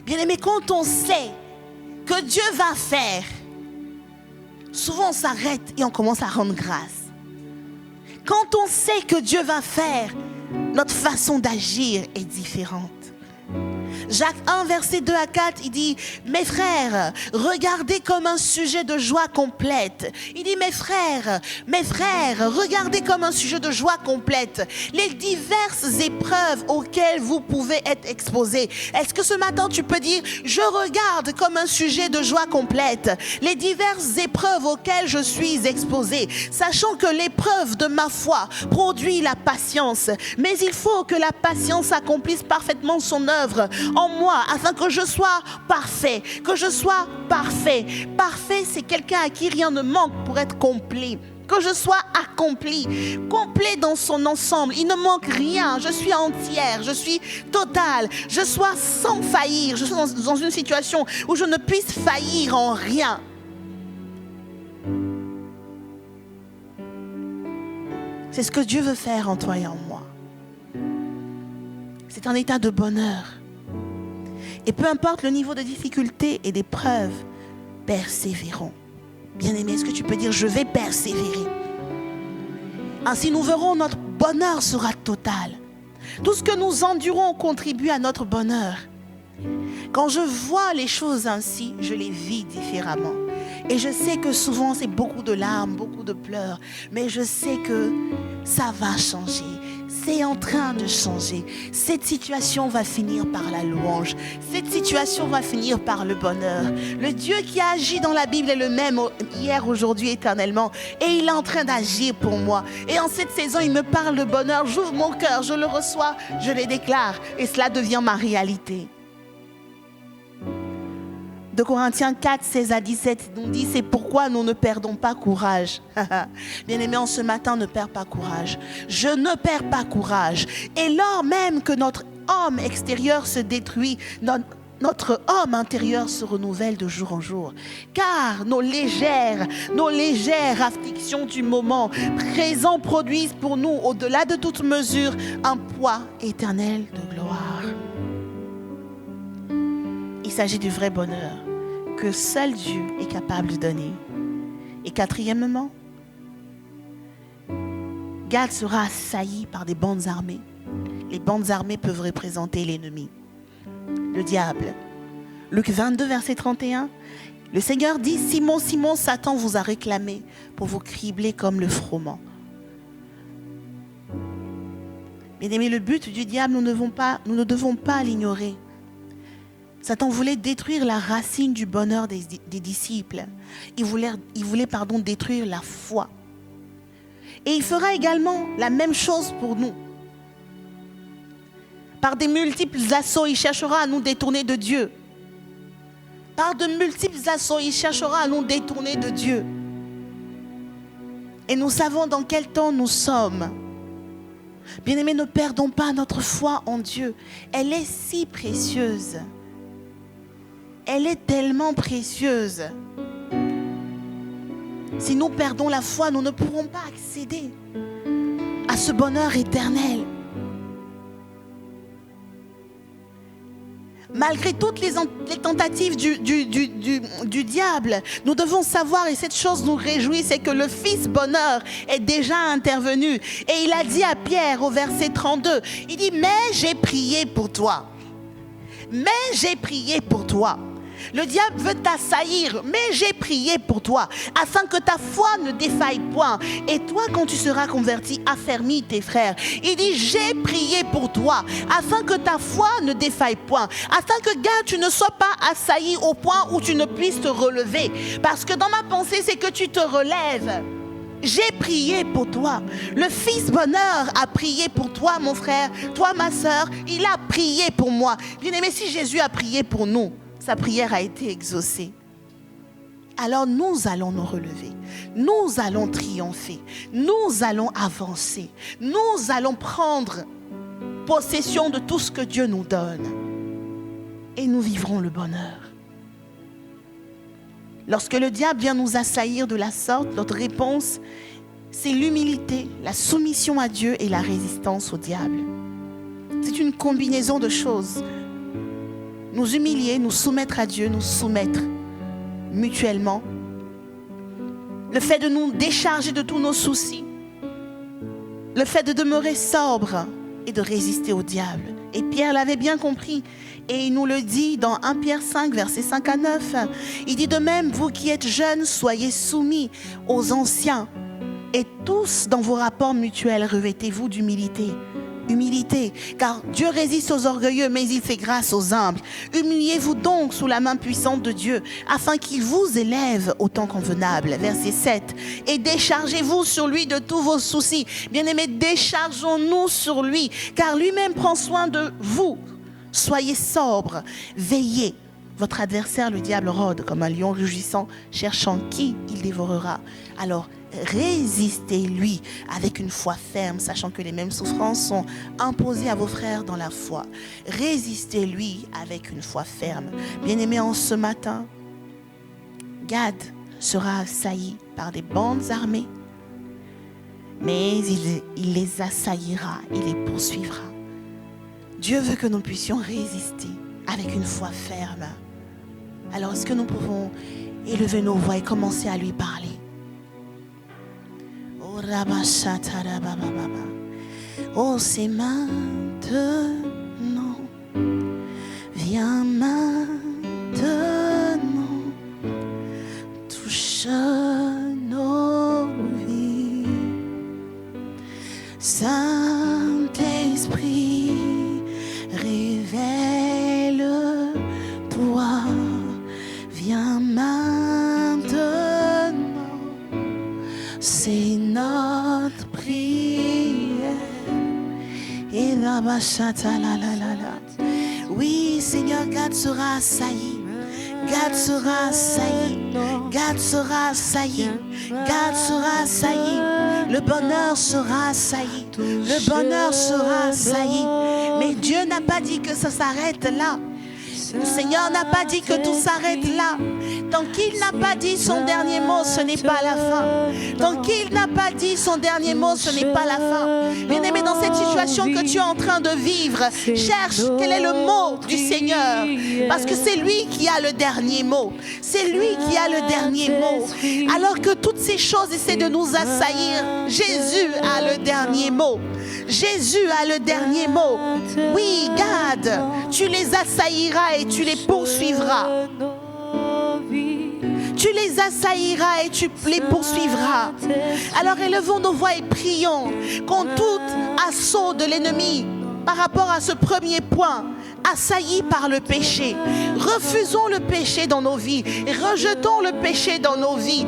Bien-aimés, quand on sait que Dieu va faire, souvent on s'arrête et on commence à rendre grâce. Quand on sait que Dieu va faire, notre façon d'agir est différente. Jacques 1, verset 2 à 4, il dit, mes frères, regardez comme un sujet de joie complète. Il dit, mes frères, regardez comme un sujet de joie complète les diverses épreuves auxquelles vous pouvez être exposés. Est-ce que ce matin tu peux dire, je regarde comme un sujet de joie complète les diverses épreuves auxquelles je suis exposé, sachant que l'épreuve de ma foi produit la patience, mais il faut que la patience accomplisse parfaitement son œuvre en moi, afin que je sois parfait, Parfait, c'est quelqu'un à qui rien ne manque pour être complet. Que je sois accompli, complet dans son ensemble. Il ne manque rien. Je suis entière, je suis totale. Je sois sans faillir. Je suis dans une situation où je ne puisse faillir en rien. C'est ce que Dieu veut faire en toi et en moi. C'est un état de bonheur. Et peu importe le niveau de difficulté et d'épreuve, persévérons. Bien-aimé, est-ce que tu peux dire, je vais persévérer? Ainsi, nous verrons, notre bonheur sera total. Tout ce que nous endurons contribue à notre bonheur. Quand je vois les choses ainsi, je les vis différemment. Et je sais que souvent, c'est beaucoup de larmes, beaucoup de pleurs. Mais je sais que ça va changer. C'est en train de changer. Cette situation va finir par la louange. Cette situation va finir par le bonheur. Le Dieu qui a agi dans la Bible est le même hier, aujourd'hui, éternellement. Et il est en train d'agir pour moi. Et en cette saison, il me parle de bonheur. J'ouvre mon cœur, je le reçois, je le déclare. Et cela devient ma réalité. 2 Corinthiens 4, 16 à 17 nous dit, c'est pourquoi nous ne perdons pas courage. Bien-aimé, en ce matin, ne perds pas courage. Je ne perds pas courage. Et lors même que notre homme extérieur se détruit, notre homme intérieur se renouvelle de jour en jour. Car nos légères afflictions du moment présent produisent pour nous, au-delà de toute mesure, un poids éternel de gloire. Il s'agit du vrai bonheur que seul Dieu est capable de donner. Et quatrièmement, Gad sera assailli par des bandes armées. Les bandes armées peuvent représenter l'ennemi, le diable. Luc 22, verset 31, le Seigneur dit, Simon, Simon, Satan vous a réclamé pour vous cribler comme le froment. Bien-aimés, le but du diable, nous ne devons pas l'ignorer. Satan voulait détruire la racine du bonheur des disciples. Il voulait détruire la foi. Et il fera également la même chose pour nous. Par des multiples assauts, il cherchera à nous détourner de Dieu. Par de multiples assauts, il cherchera à nous détourner de Dieu. Et nous savons dans quel temps nous sommes. Bien-aimés, ne perdons pas notre foi en Dieu. Elle est si précieuse. Elle est tellement précieuse. Si nous perdons la foi, nous ne pourrons pas accéder à ce bonheur éternel. Malgré toutes les tentatives du diable, nous devons savoir, et cette chose nous réjouit, c'est que le Fils bonheur est déjà intervenu. Et il a dit à Pierre au verset 32, il dit « Mais j'ai prié pour toi. Mais j'ai prié pour toi. » Le diable veut t'assaillir, mais j'ai prié pour toi, afin que ta foi ne défaille point. Et toi, quand tu seras converti, affermis tes frères. Il dit, j'ai prié pour toi, afin que ta foi ne défaille point. Afin que, gars, tu ne sois pas assailli au point où tu ne puisses te relever. Parce que dans ma pensée, c'est que tu te relèves. J'ai prié pour toi. Le Fils bonheur a prié pour toi, mon frère. Toi, ma soeur, il a prié pour moi. Bien-aimé, si Jésus a prié pour nous, sa prière a été exaucée. Alors nous allons nous relever. Nous allons triompher. Nous allons avancer. Nous allons prendre possession de tout ce que Dieu nous donne. Et nous vivrons le bonheur. Lorsque le diable vient nous assaillir de la sorte, notre réponse, c'est l'humilité, la soumission à Dieu et la résistance au diable. C'est une combinaison de choses. Nous humilier, nous soumettre à Dieu, nous soumettre mutuellement. Le fait de nous décharger de tous nos soucis. Le fait de demeurer sobre et de résister au diable. Et Pierre l'avait bien compris. Et il nous le dit dans 1 Pierre 5, versets 5 à 9. Il dit de même, vous qui êtes jeunes, soyez soumis aux anciens. Et tous, dans vos rapports mutuels, revêtez-vous d'humilité. Humilité, car Dieu résiste aux orgueilleux, mais il fait grâce aux humbles. Humiliez-vous donc sous la main puissante de Dieu, afin qu'il vous élève au temps convenable. Verset 7. Et déchargez-vous sur lui de tous vos soucis. Bien-aimés, déchargeons-nous sur lui, car lui-même prend soin de vous. Soyez sobres, veillez. Votre adversaire, le diable, rôde comme un lion rugissant, cherchant qui il dévorera. Alors, résistez-lui avec une foi ferme, sachant que les mêmes souffrances sont imposées à vos frères dans la foi. Résistez-lui avec une foi ferme. Bien-aimés, en ce matin, Gad sera assailli par des bandes armées, mais il les assaillira, il les poursuivra. Dieu veut que nous puissions résister avec une foi ferme. Alors, est-ce que nous pouvons élever nos voix et commencer à lui parler? Oh, c'est maintenant, viens maintenant, touche nos vies. Saint-Esprit, révèle-toi, viens maintenant, c'est notre prière. Et la bachata la la la la. Oui, Seigneur, Gad sera assailli. Gad sera assailli. Gad sera assailli. Gad sera assailli. Le bonheur sera assailli. Le bonheur sera assailli. Mais Dieu n'a pas dit que ça s'arrête là. Le Seigneur n'a pas dit que tout s'arrête là. Tant qu'il n'a pas dit son dernier mot, ce n'est pas la fin. Tant qu'il n'a pas dit son dernier mot, ce n'est pas la fin. Bien-aimé, dans cette situation que tu es en train de vivre, cherche quel est le mot du Seigneur. Parce que c'est lui qui a le dernier mot. C'est lui qui a le dernier mot. Alors que toutes ces choses essaient de nous assaillir, Jésus a le dernier mot. Jésus a le dernier mot. Oui, Gad, tu les assailliras et tu les poursuivras. Tu les assailliras et tu les poursuivras. Alors élevons nos voix et prions contre tout assaut de l'ennemi par rapport à ce premier point assaillis par le péché. Refusons le péché dans nos vies. Rejetons le péché dans nos vies.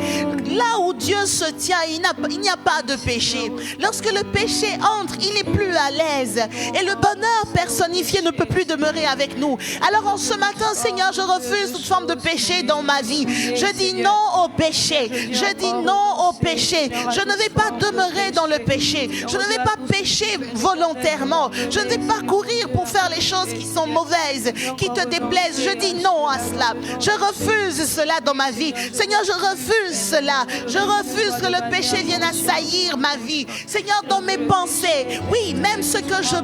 Là où Dieu se tient, il n'y a pas de péché. Lorsque le péché entre, il n'est plus à l'aise. Et le bonheur personnifié ne peut plus demeurer avec nous. Alors en ce matin, Seigneur, je refuse toute forme de péché dans ma vie. Je dis non au péché. Je dis non au péché. Je ne vais pas demeurer dans le péché. Je ne vais pas pécher volontairement. Je ne vais pas courir pour faire les choses qui sont mauvaises, qui te déplaisent. Je dis non à cela. Je refuse cela dans ma vie. Seigneur, je refuse cela. Je refuse que le péché vienne assaillir ma vie. Seigneur, dans mes pensées, oui, même ce que je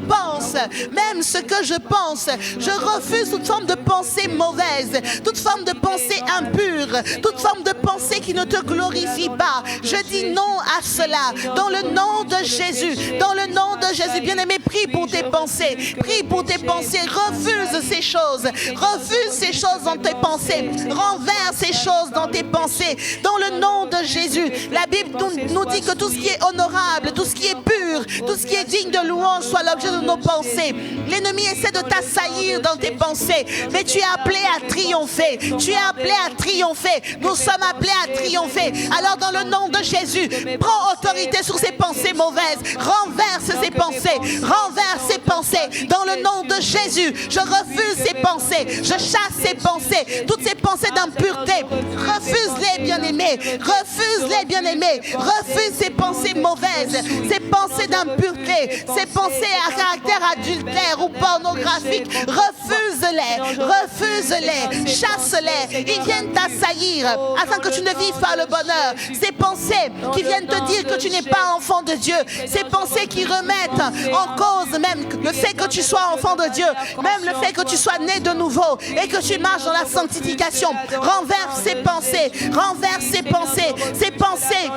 pense, je refuse toute forme de pensée mauvaise, toute forme de pensée impure, toute forme de pensée qui ne te glorifie pas. Je dis non à cela. Dans le nom de Jésus, dans le nom de Jésus, bien-aimé, prie pour tes pensées. Prie pour tes pensées. Refuse ces choses. Refuse ces choses dans tes pensées. Renverse ces choses dans tes pensées. Dans le nom de Jésus, la Bible nous dit que tout ce qui est honorable, tout ce qui est pur, tout ce qui est digne de louange soit l'objet de nos pensées. L'ennemi essaie de t'assaillir dans tes pensées, mais tu es appelé à triompher. Tu es appelé à triompher. Nous sommes appelés à triompher. Alors dans le nom de Jésus, prends autorité sur ces pensées mauvaises. Renverse ces pensées. Renverse ces pensées. Dans le nom de Jésus, je refuse ces pensées. Je chasse ces pensées. Toutes ces pensées d'impureté. Refuse-les, bien-aimés. Refuse-les, bien-aimés. Refuse ces pensées mauvaises. Ces pensées d'impureté. Ces pensées à caractère adultère ou pornographique. Refuse-les. Refuse-les. Chasse-les. Ils viennent t'assaillir afin que tu ne vives pas le bonheur. Ces pensées qui viennent te dire que tu n'es pas enfant de Dieu. Ces pensées qui remettent en cause même le fait que tu sois enfant de Dieu, même le fait que tu sois né de nouveau et que tu marches dans la sanctification. Renverse ces pensées. Renverse ces pensées. Ces pensées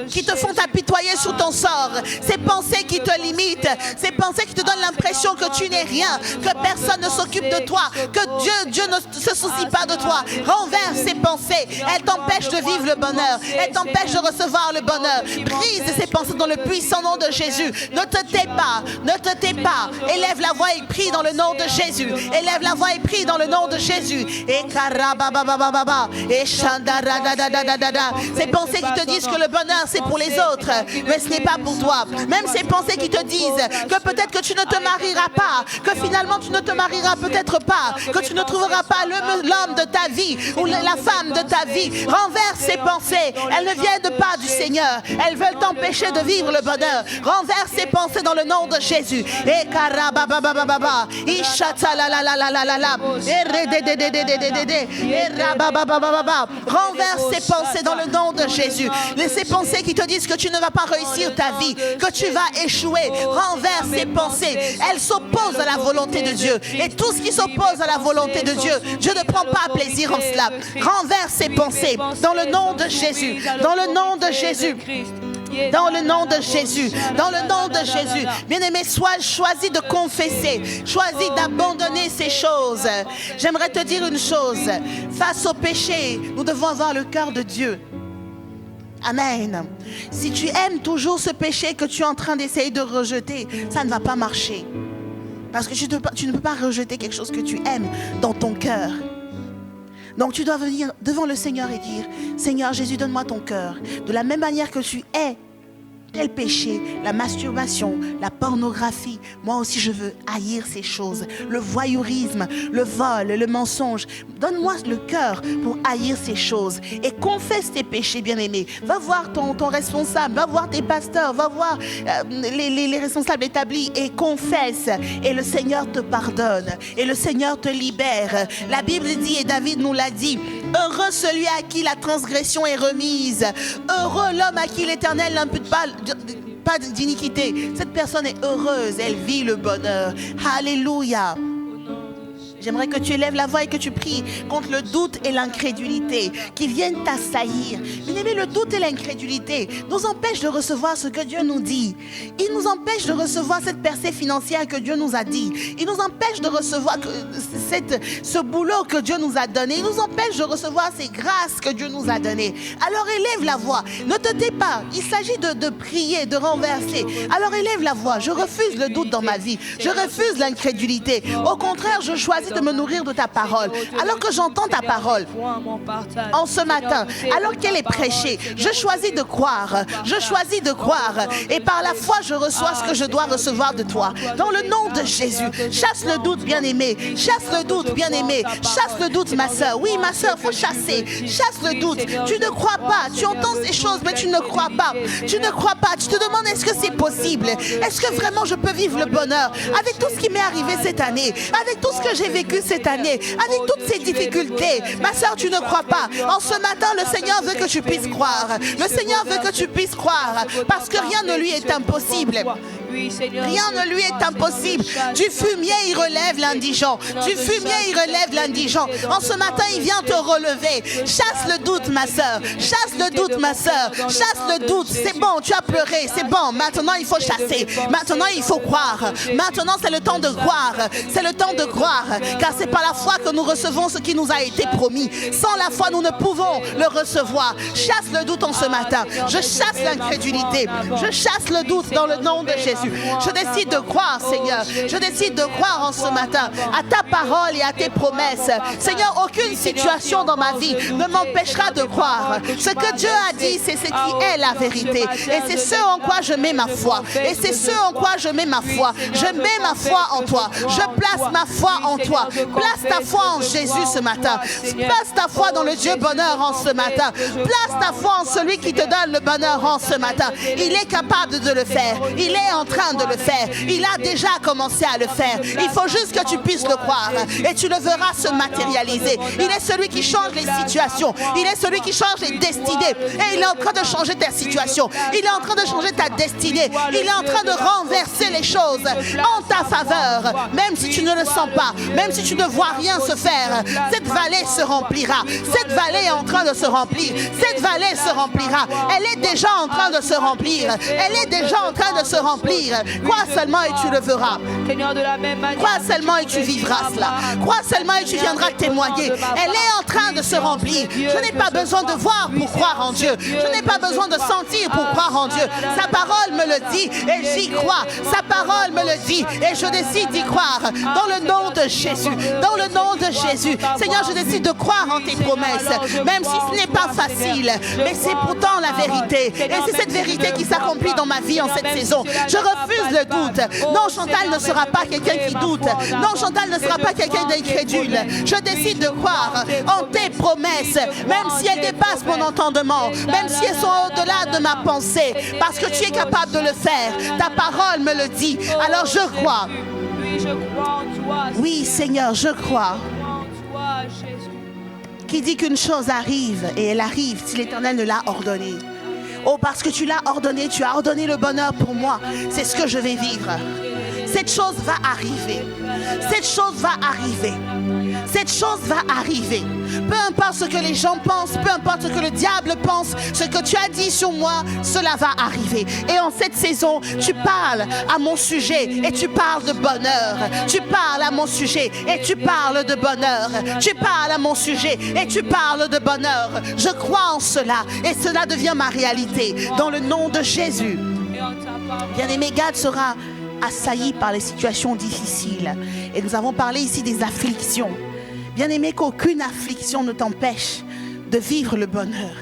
qui te font t'apitoyer sur ton sort. Ces pensées qui te limitent. Ces pensées qui te donnent l'impression que tu n'es rien, que personne ne s'occupe de toi, que Dieu ne se soucie pas de toi. Renverse ces pensées. Elles t'empêchent de vivre le bonheur. Elles t'empêchent de recevoir le bonheur. Brise ces pensées dans le puissant nom de Jésus. Ne te tais pas. Ne te tais pas. Élève la voix et prie dans le nom de Jésus. Élève la voix et prie dans le nom de Jésus. Et ces pensées qui te disent que le bonheur c'est pour les autres, mais ce n'est pas pour toi. Même ces pensées qui te disent que peut-être que tu ne te marieras pas, que finalement tu ne te marieras peut-être pas, que tu ne trouveras pas l'homme de ta vie ou la femme de ta vie. Renverse ces pensées. Elles ne viennent pas du Seigneur. Elles veulent t'empêcher de vivre le bonheur. Renverse ces pensées dans le nom de Jésus. Et renverse ces pensées dans le nom de Jésus. Ces pensées qui te disent que tu ne vas pas réussir ta vie, que tu vas échouer. Renverse ces pensées. Elles s'opposent à la volonté de Dieu. Et tout ce qui s'oppose à la volonté de Dieu, Dieu ne prend pas plaisir en cela. Renverse ces pensées dans le nom de Jésus. Dans le nom de Jésus. Dans le nom de Jésus, dans le nom de Jésus. Bien-aimé, choisis de confesser, choisis d'abandonner ces choses. J'aimerais te dire une chose, face au péché, nous devons avoir le cœur de Dieu. Amen. Si tu aimes toujours ce péché que tu es en train d'essayer de rejeter, ça ne va pas marcher. Parce que tu ne peux pas rejeter quelque chose que tu aimes dans ton cœur. Donc tu dois venir devant le Seigneur et dire, Seigneur Jésus, donne-moi ton cœur. De la même manière que tu es tel péché, la masturbation, la pornographie, moi aussi je veux haïr ces choses. Le voyeurisme, le vol, le mensonge. Donne-moi le cœur pour haïr ces choses. Et confesse tes péchés, bien-aimés. Va voir ton responsable, va voir tes pasteurs, va voir les responsables établis et confesse. Et le Seigneur te pardonne. Et le Seigneur te libère. La Bible dit, et David nous l'a dit, heureux celui à qui la transgression est remise. Heureux l'homme à qui l'Éternel n'impute pas d'iniquité. Cette personne est heureuse, elle vit le bonheur. Alléluia. J'aimerais que tu élèves la voix et que tu pries contre le doute et l'incrédulité qui viennent t'assaillir. Bien-aimé, le doute et l'incrédulité nous empêchent de recevoir ce que Dieu nous dit. Il nous empêche de recevoir cette percée financière que Dieu nous a dit. Il nous empêche de recevoir ce boulot que Dieu nous a donné. Il nous empêche de recevoir ces grâces que Dieu nous a données. Alors élève la voix. Ne te tais pas. Il s'agit de prier, de renverser. Alors élève la voix. Je refuse le doute dans ma vie. Je refuse l'incrédulité. Au contraire, je choisis de me nourrir de ta parole. Alors que j'entends ta parole en ce matin, alors qu'elle est prêchée, je choisis de croire. Je choisis de croire. Et par la foi, je reçois ce que je dois recevoir de toi. Dans le nom de Jésus, chasse le doute, bien-aimé. Chasse le doute, bien-aimé. Chasse le doute, ma soeur. Oui, ma soeur, il faut chasser. Chasse le doute. Tu ne crois pas. Tu entends ces choses, mais tu ne crois pas. Tu ne crois pas. Tu te demandes, est-ce que c'est possible? Est-ce que vraiment je peux vivre le bonheur avec tout ce qui m'est arrivé cette année, avec tout ce que j'ai vécu cette année, avec toutes ces difficultés? Ma soeur, tu ne crois pas. En ce matin, le Seigneur veut que tu puisses croire. Le Seigneur veut que tu puisses croire, parce que rien ne lui est impossible. Rien ne lui est impossible. Du fumier, il relève l'indigent. Du fumier, il relève l'indigent. En ce matin, il vient te relever. Chasse le doute, ma soeur. Chasse le doute, ma soeur. Chasse le doute. C'est bon, tu as pleuré. C'est bon. Maintenant, il faut chasser. Maintenant, il faut croire. Maintenant, c'est le temps de croire. C'est le temps de croire. Car c'est par la foi que nous recevons ce qui nous a été promis. Sans la foi, nous ne pouvons le recevoir. Chasse le doute en ce matin. Je chasse l'incrédulité. Je chasse le doute dans le nom de Jésus. Je décide de croire, Seigneur. Je décide de croire en ce matin à ta parole et à tes promesses. Seigneur, aucune situation dans ma vie ne m'empêchera de croire. Ce que Dieu a dit, c'est ce qui est la vérité. Et c'est ce en quoi je mets ma foi. Et c'est ce en quoi je mets ma foi. Je mets ma foi en toi. Je place ma foi en toi. Place ta foi en Jésus ce matin. Place ta foi dans le Dieu bonheur en ce matin. Place ta foi en celui qui te donne le bonheur en ce matin. Il est capable de le faire. Il est en train de le faire. Il a déjà commencé à le faire. Il faut juste que tu puisses le croire et tu le verras se matérialiser. Il est celui qui change les situations. Il est celui qui change les destinées. Et il est en train de changer ta situation. Il est en train de changer ta destinée. Il est en train de renverser les choses en ta faveur. Même si tu ne le sens pas, même si tu ne vois rien se faire, cette vallée se remplira. Cette vallée est en train de se remplir. Cette vallée se remplira. Elle est déjà en train de se remplir. Elle est déjà en train de se remplir. Crois seulement et tu le verras. Crois seulement et tu vivras cela. Crois seulement et tu viendras témoigner. Elle est en train de se remplir. Je n'ai pas besoin de voir pour croire en Dieu. Je n'ai pas besoin de sentir pour croire en Dieu. Sa parole me le dit et j'y crois. Sa parole me le dit et je décide d'y croire. Dans le nom de Jésus. Dans le nom de Jésus. Seigneur, je décide de croire en tes promesses. Même si ce n'est pas facile. Mais c'est pourtant la vérité. Et c'est cette vérité qui s'accomplit dans ma vie en cette saison. Je refuse le doute. Non, Chantal ne sera pas quelqu'un qui doute. Non, Chantal ne sera pas quelqu'un d'incrédule. Je décide de croire en tes promesses, même si elles dépassent mon entendement, même si elles sont au-delà de ma pensée, parce que tu es capable de le faire. Ta parole me le dit. Alors je crois. Oui, Seigneur, je crois. Qui dit qu'une chose arrive, et elle arrive si l'Éternel ne l'a ordonnée. Oh, parce que tu l'as ordonné, tu as ordonné le bonheur pour moi. C'est ce que je vais vivre. Cette chose va arriver. Cette chose va arriver. Cette chose va arriver. Peu importe ce que les gens pensent, peu importe ce que le diable pense, ce que tu as dit sur moi, cela va arriver. Et en cette saison, tu parles à mon sujet et tu parles de bonheur. Tu parles à mon sujet et tu parles de bonheur. Tu parles à mon sujet et tu parles de bonheur. Je crois en cela et cela devient ma réalité. Dans le nom de Jésus. Bien-aimé, Gad sera assailli par les situations difficiles. Et nous avons parlé ici des afflictions. Bien-aimé, qu'aucune affliction ne t'empêche de vivre le bonheur.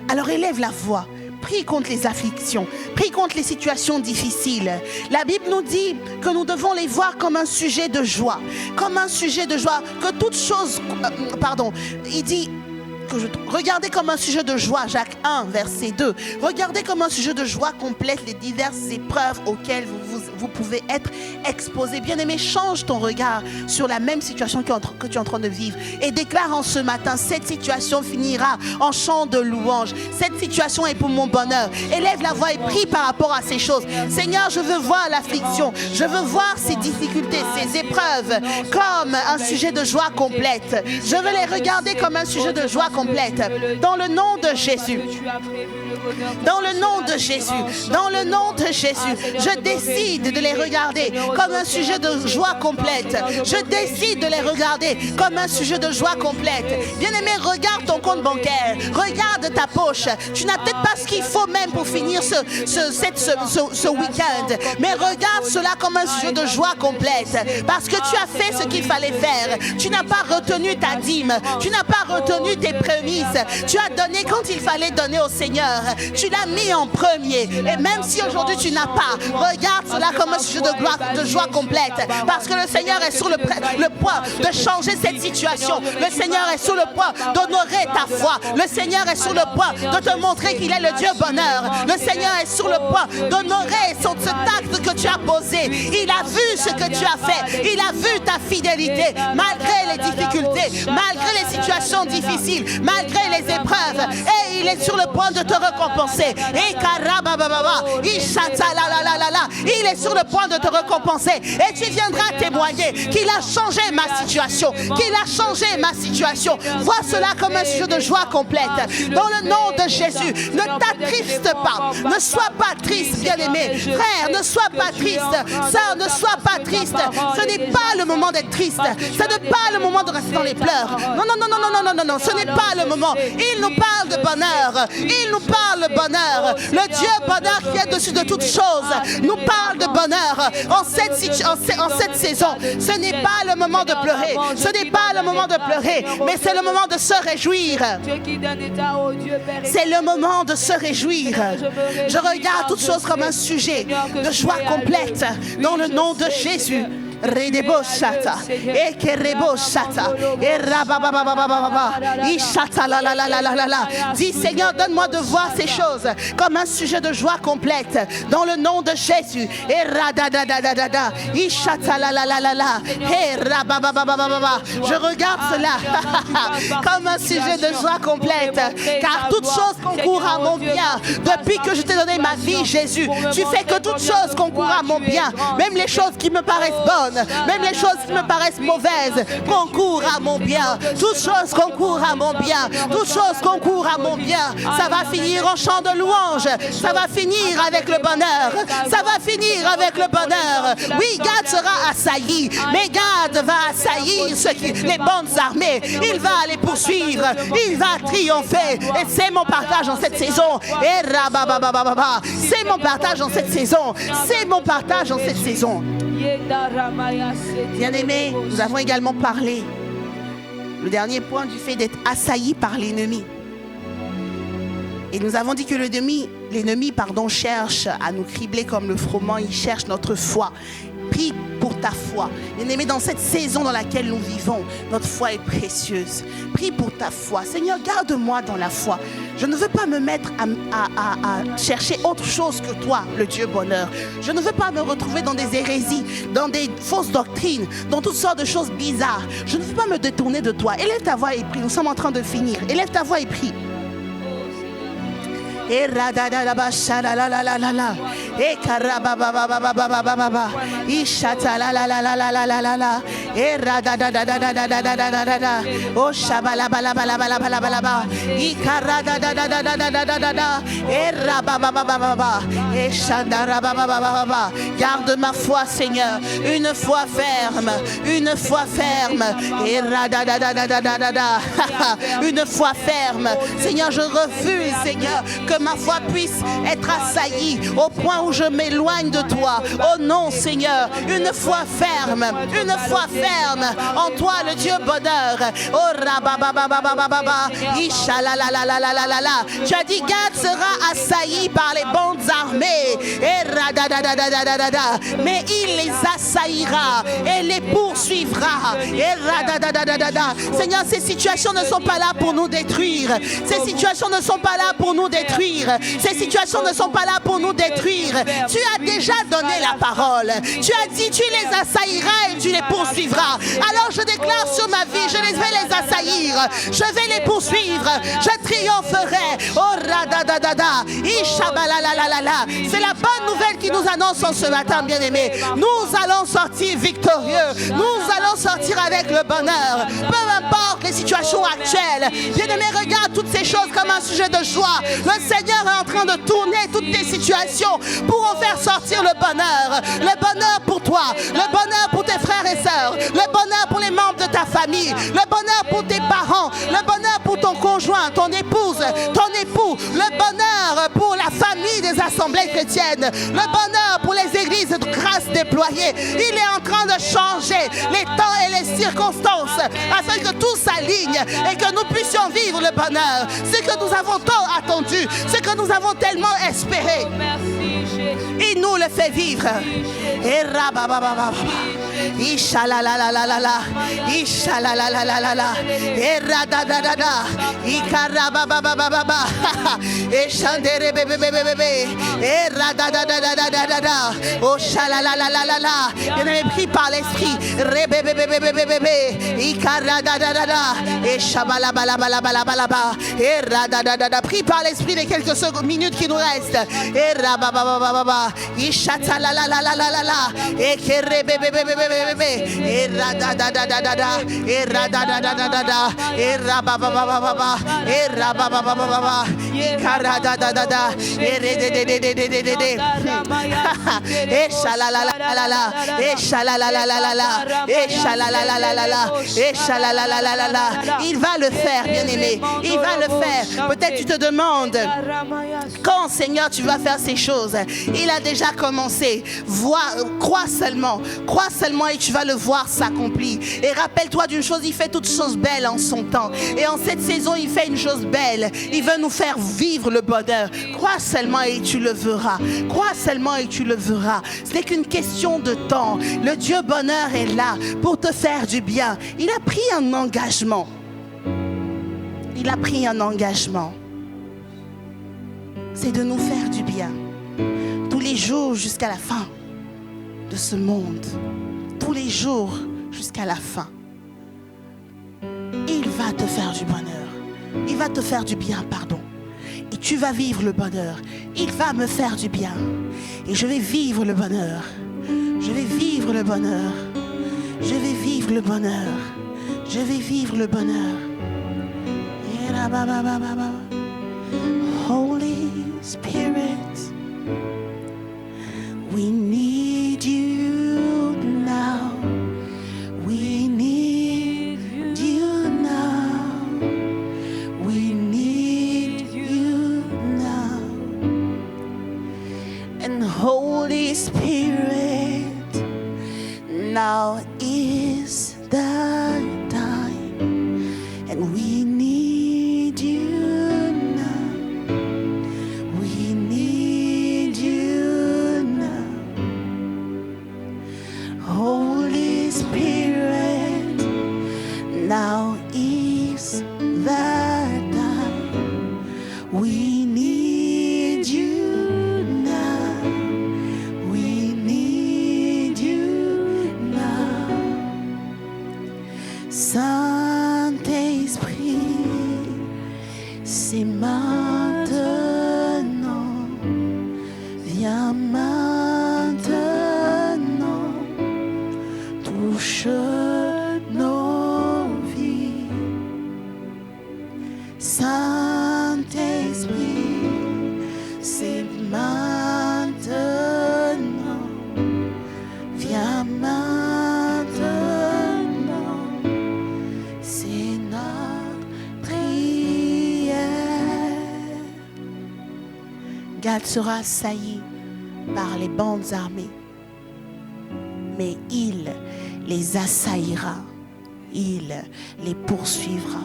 Alors élève la voix. Prie contre les afflictions, prie contre les situations difficiles. La Bible nous dit que nous devons les voir comme un sujet de joie. Comme un sujet de joie. Que toute chose... il dit... regardez comme un sujet de joie, Jacques 1, verset 2. Regardez comme un sujet de joie complète les diverses épreuves auxquelles vous pouvez être exposé. Bien-aimé, change ton regard sur la même situation que tu es en train de vivre et déclare en ce matin, cette situation finira en chant de louange. Cette situation est pour mon bonheur. Élève la voix et prie par rapport à ces choses. Seigneur, je veux voir l'affliction. Je veux voir ces difficultés, ces épreuves comme un sujet de joie complète. Je veux les regarder comme un sujet de joie complète. Dans le nom de Jésus. Dans le nom de Jésus. Dans le nom de Jésus. Je décide de les regarder comme un sujet de joie complète. Je décide de les regarder comme un sujet de joie complète. Bien-aimé, regarde ton compte bancaire. Regarde ta poche. Tu n'as peut-être pas ce qu'il faut même pour finir ce week-end. Mais regarde cela comme un sujet de joie complète. Parce que tu as fait ce qu'il fallait faire. Tu n'as pas retenu ta dîme. Tu n'as pas retenu tes prémices. Tu as donné quand il fallait donner au Seigneur. Tu l'as mis en premier. Et même si aujourd'hui tu n'as pas, regarde cela comme un sujet de joie complète. Parce que le Seigneur est sur le point de changer cette situation. Le Seigneur est sur le point d'honorer ta foi. Le Seigneur est sur le point de te montrer qu'il est le Dieu bonheur. Le Seigneur est sur le point d'honorer cet acte que tu as posé. Il a vu ce que tu as fait. Il a vu ta fidélité. Malgré les difficultés, malgré les situations difficiles, malgré les épreuves. Et il est sur le point de te récompenser. Il est sur le point de te récompenser. Et tu viendras témoigner qu'il a changé ma situation. Qu'il a changé ma situation. Vois cela comme un sujet de joie complète. Dans le nom de Jésus, ne t'attriste pas. Ne sois pas triste, bien-aimé. Frère, ne sois pas triste. Sœur, ne sois pas triste. Ce n'est pas le moment d'être triste. Ce n'est pas le moment de rester dans les pleurs. Non, non, non, non, non, non, non, non. Ce n'est pas le moment. Il nous parle de bonheur. Il nous parle de bonheur. Le Dieu bonheur qui est dessus de toutes choses nous parle de bonheur en cette saison. Ce n'est pas le moment de pleurer. Ce n'est pas le moment de pleurer, mais c'est le moment de se réjouir. C'est le moment de se réjouir. Je regarde toutes choses comme un sujet de joie complète dans le nom de Jésus. Redeboshata, Ekereboshata, Erababababababa, Ishata la la la la la la. Dis Seigneur, donne-moi de voir ces choses comme un sujet de joie complète dans le nom de Jésus. Eradadadadada, Ishata la la la la la, Erabababababa. Je regarde cela comme un sujet de joie complète, car toutes choses concourent à mon bien. Depuis que je t'ai donné ma vie, Jésus, tu fais que toutes choses concourent à mon bien, même les choses qui me paraissent bonnes. Même les choses qui me paraissent mauvaises concourent à mon bien. Toutes choses concourent à mon bien. Toutes choses concourent à mon bien. Ça va finir en chant de louange. Ça va finir avec le bonheur. Ça va finir avec le bonheur. Oui, Gad sera assailli. Mais Gad va assaillir les bonnes armées. Il va les poursuivre. Il va triompher. Et c'est mon partage en cette saison. C'est mon partage en cette saison. C'est mon partage en cette saison. Bien-aimés, nous avons également parlé, le dernier point, du fait d'être assailli par l'ennemi. Et nous avons dit que l'ennemi, cherche à nous cribler comme le froment. Il cherche notre foi. Prie pour ta foi. Bien-aimé, dans cette saison dans laquelle nous vivons, notre foi est précieuse. Prie pour ta foi. Seigneur, garde-moi dans la foi. Je ne veux pas me mettre à chercher autre chose que toi, le Dieu bonheur. Je ne veux pas me retrouver dans des hérésies, dans des fausses doctrines, dans toutes sortes de choses bizarres. Je ne veux pas me détourner de toi. Élève ta voix et prie. Nous sommes en train de finir. Élève ta voix et prie. Garde ma foi, Seigneur, une foi ferme, une foi ferme. Une foi ferme. Seigneur, je refuse, Seigneur, que que ma foi puisse être assaillie au point où je m'éloigne de toi. Oh non, Seigneur, une foi ferme en toi, le Dieu bonheur. Oh rababababababa, ishalalalalalalala. Tu as dit, Gad sera assailli par les bandes armées. Et radadadadadadada. Mais il les assaillira et les poursuivra. Et radadadadadada. Seigneur, ces situations ne sont pas là pour nous détruire. Ces situations ne sont pas là pour nous détruire. Ces situations ne sont pas là pour nous détruire. Tu as déjà donné la parole. Tu as dit, tu les assailliras et tu les poursuivras. Alors je déclare sur ma vie, je vais les assaillir. Je vais les poursuivre. Je triompherai. Oh radadadada. Ishabalalalala. C'est la bonne nouvelle qui nous annonce en ce matin, bien-aimés. Nous allons sortir victorieux. Nous allons sortir avec le bonheur. Peu importe les situations actuelles. Bien-aimés, regarde toutes ces choses comme un sujet de joie. Le Seigneur est en train de tourner toutes tes situations pour en faire sortir le bonheur. Le bonheur pour toi. Le bonheur pour tes frères et sœurs. Le bonheur pour les membres de ta famille. Le bonheur pour tes parents. Le bonheur pour ton conjoint, ton épouse, ton époux. Le bonheur pour la famille des assemblées chrétiennes. Le bonheur pour les églises de grâce déployées. Il est en train de changer les temps et les circonstances afin que tout s'aligne et que nous puissions vivre le bonheur. Ce que nous avons tant attendu, ce que nous avons tellement espéré. Il nous le fait vivre. Et rababababa. Ishalalalala. Ishalalalala. Et radadadada. Ikarababababa. Et chandere bébé. Et radadadadadada. Oh shalalalala. Il est pris par l'esprit. Rebébébébébébébé. Ikaradadadada. Et shabalabalabalaba. Et radadadada. Pris par l'esprit des quelques minutes qui nous restent. Et rababababa. Ishatalalala. Et kerebébébébébé. Et radadadadada. Et radadadadada. Et rababababa. Et rababababa. Ikaradadadada. Et rededededededede. Et shalalalala. Et shalalalala. Et shalalalala. Et shalalalala. Il va le faire, bien-aimé. Il va le faire. Peut-être tu te demandes quand, Seigneur, tu vas faire ces choses. Il a déjà commencé. Crois seulement et tu vas le voir s'accomplir. Et rappelle-toi d'une chose, il fait toutes choses belles en son temps. Et en cette saison, il fait une chose belle. Il veut nous faire vivre le bonheur. Crois seulement et tu le verras. Crois seulement et tu le verras. Ce n'est qu'une question de temps. Le Dieu bonheur est là pour te faire du bien. Il a pris un engagement. Il a pris un engagement. C'est de nous faire du bien. Tous les jours jusqu'à la fin de ce monde. Tous les jours jusqu'à la fin. Il va te faire du bonheur. Il va te faire du bien, pardon. Et tu vas vivre le bonheur. Il va me faire du bien. Et je vais vivre le bonheur. Je vais vivre le bonheur. Je vais vivre le bonheur. Je vais vivre le bonheur. Holy Spirit, we need you now. We need you now. We need you now. And Holy Spirit, now is the time, and we need you now. We need you now. Holy Spirit, now is the time. We need you now. We need you now. Saint-Esprit, c'est maintenant. Viens maintenant. Touche nos vies. Saint-Esprit, c'est maintenant. Viens maintenant. C'est notre prière. Goliath sera assailli par les bandes armées, mais il les assaillira, il les poursuivra.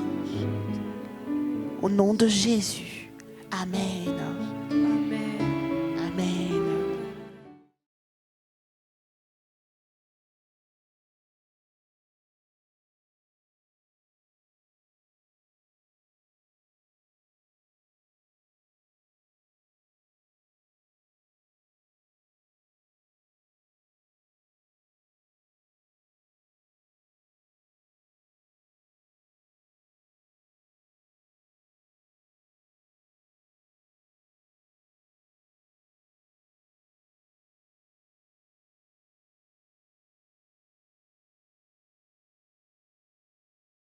Au nom de Jésus, amen.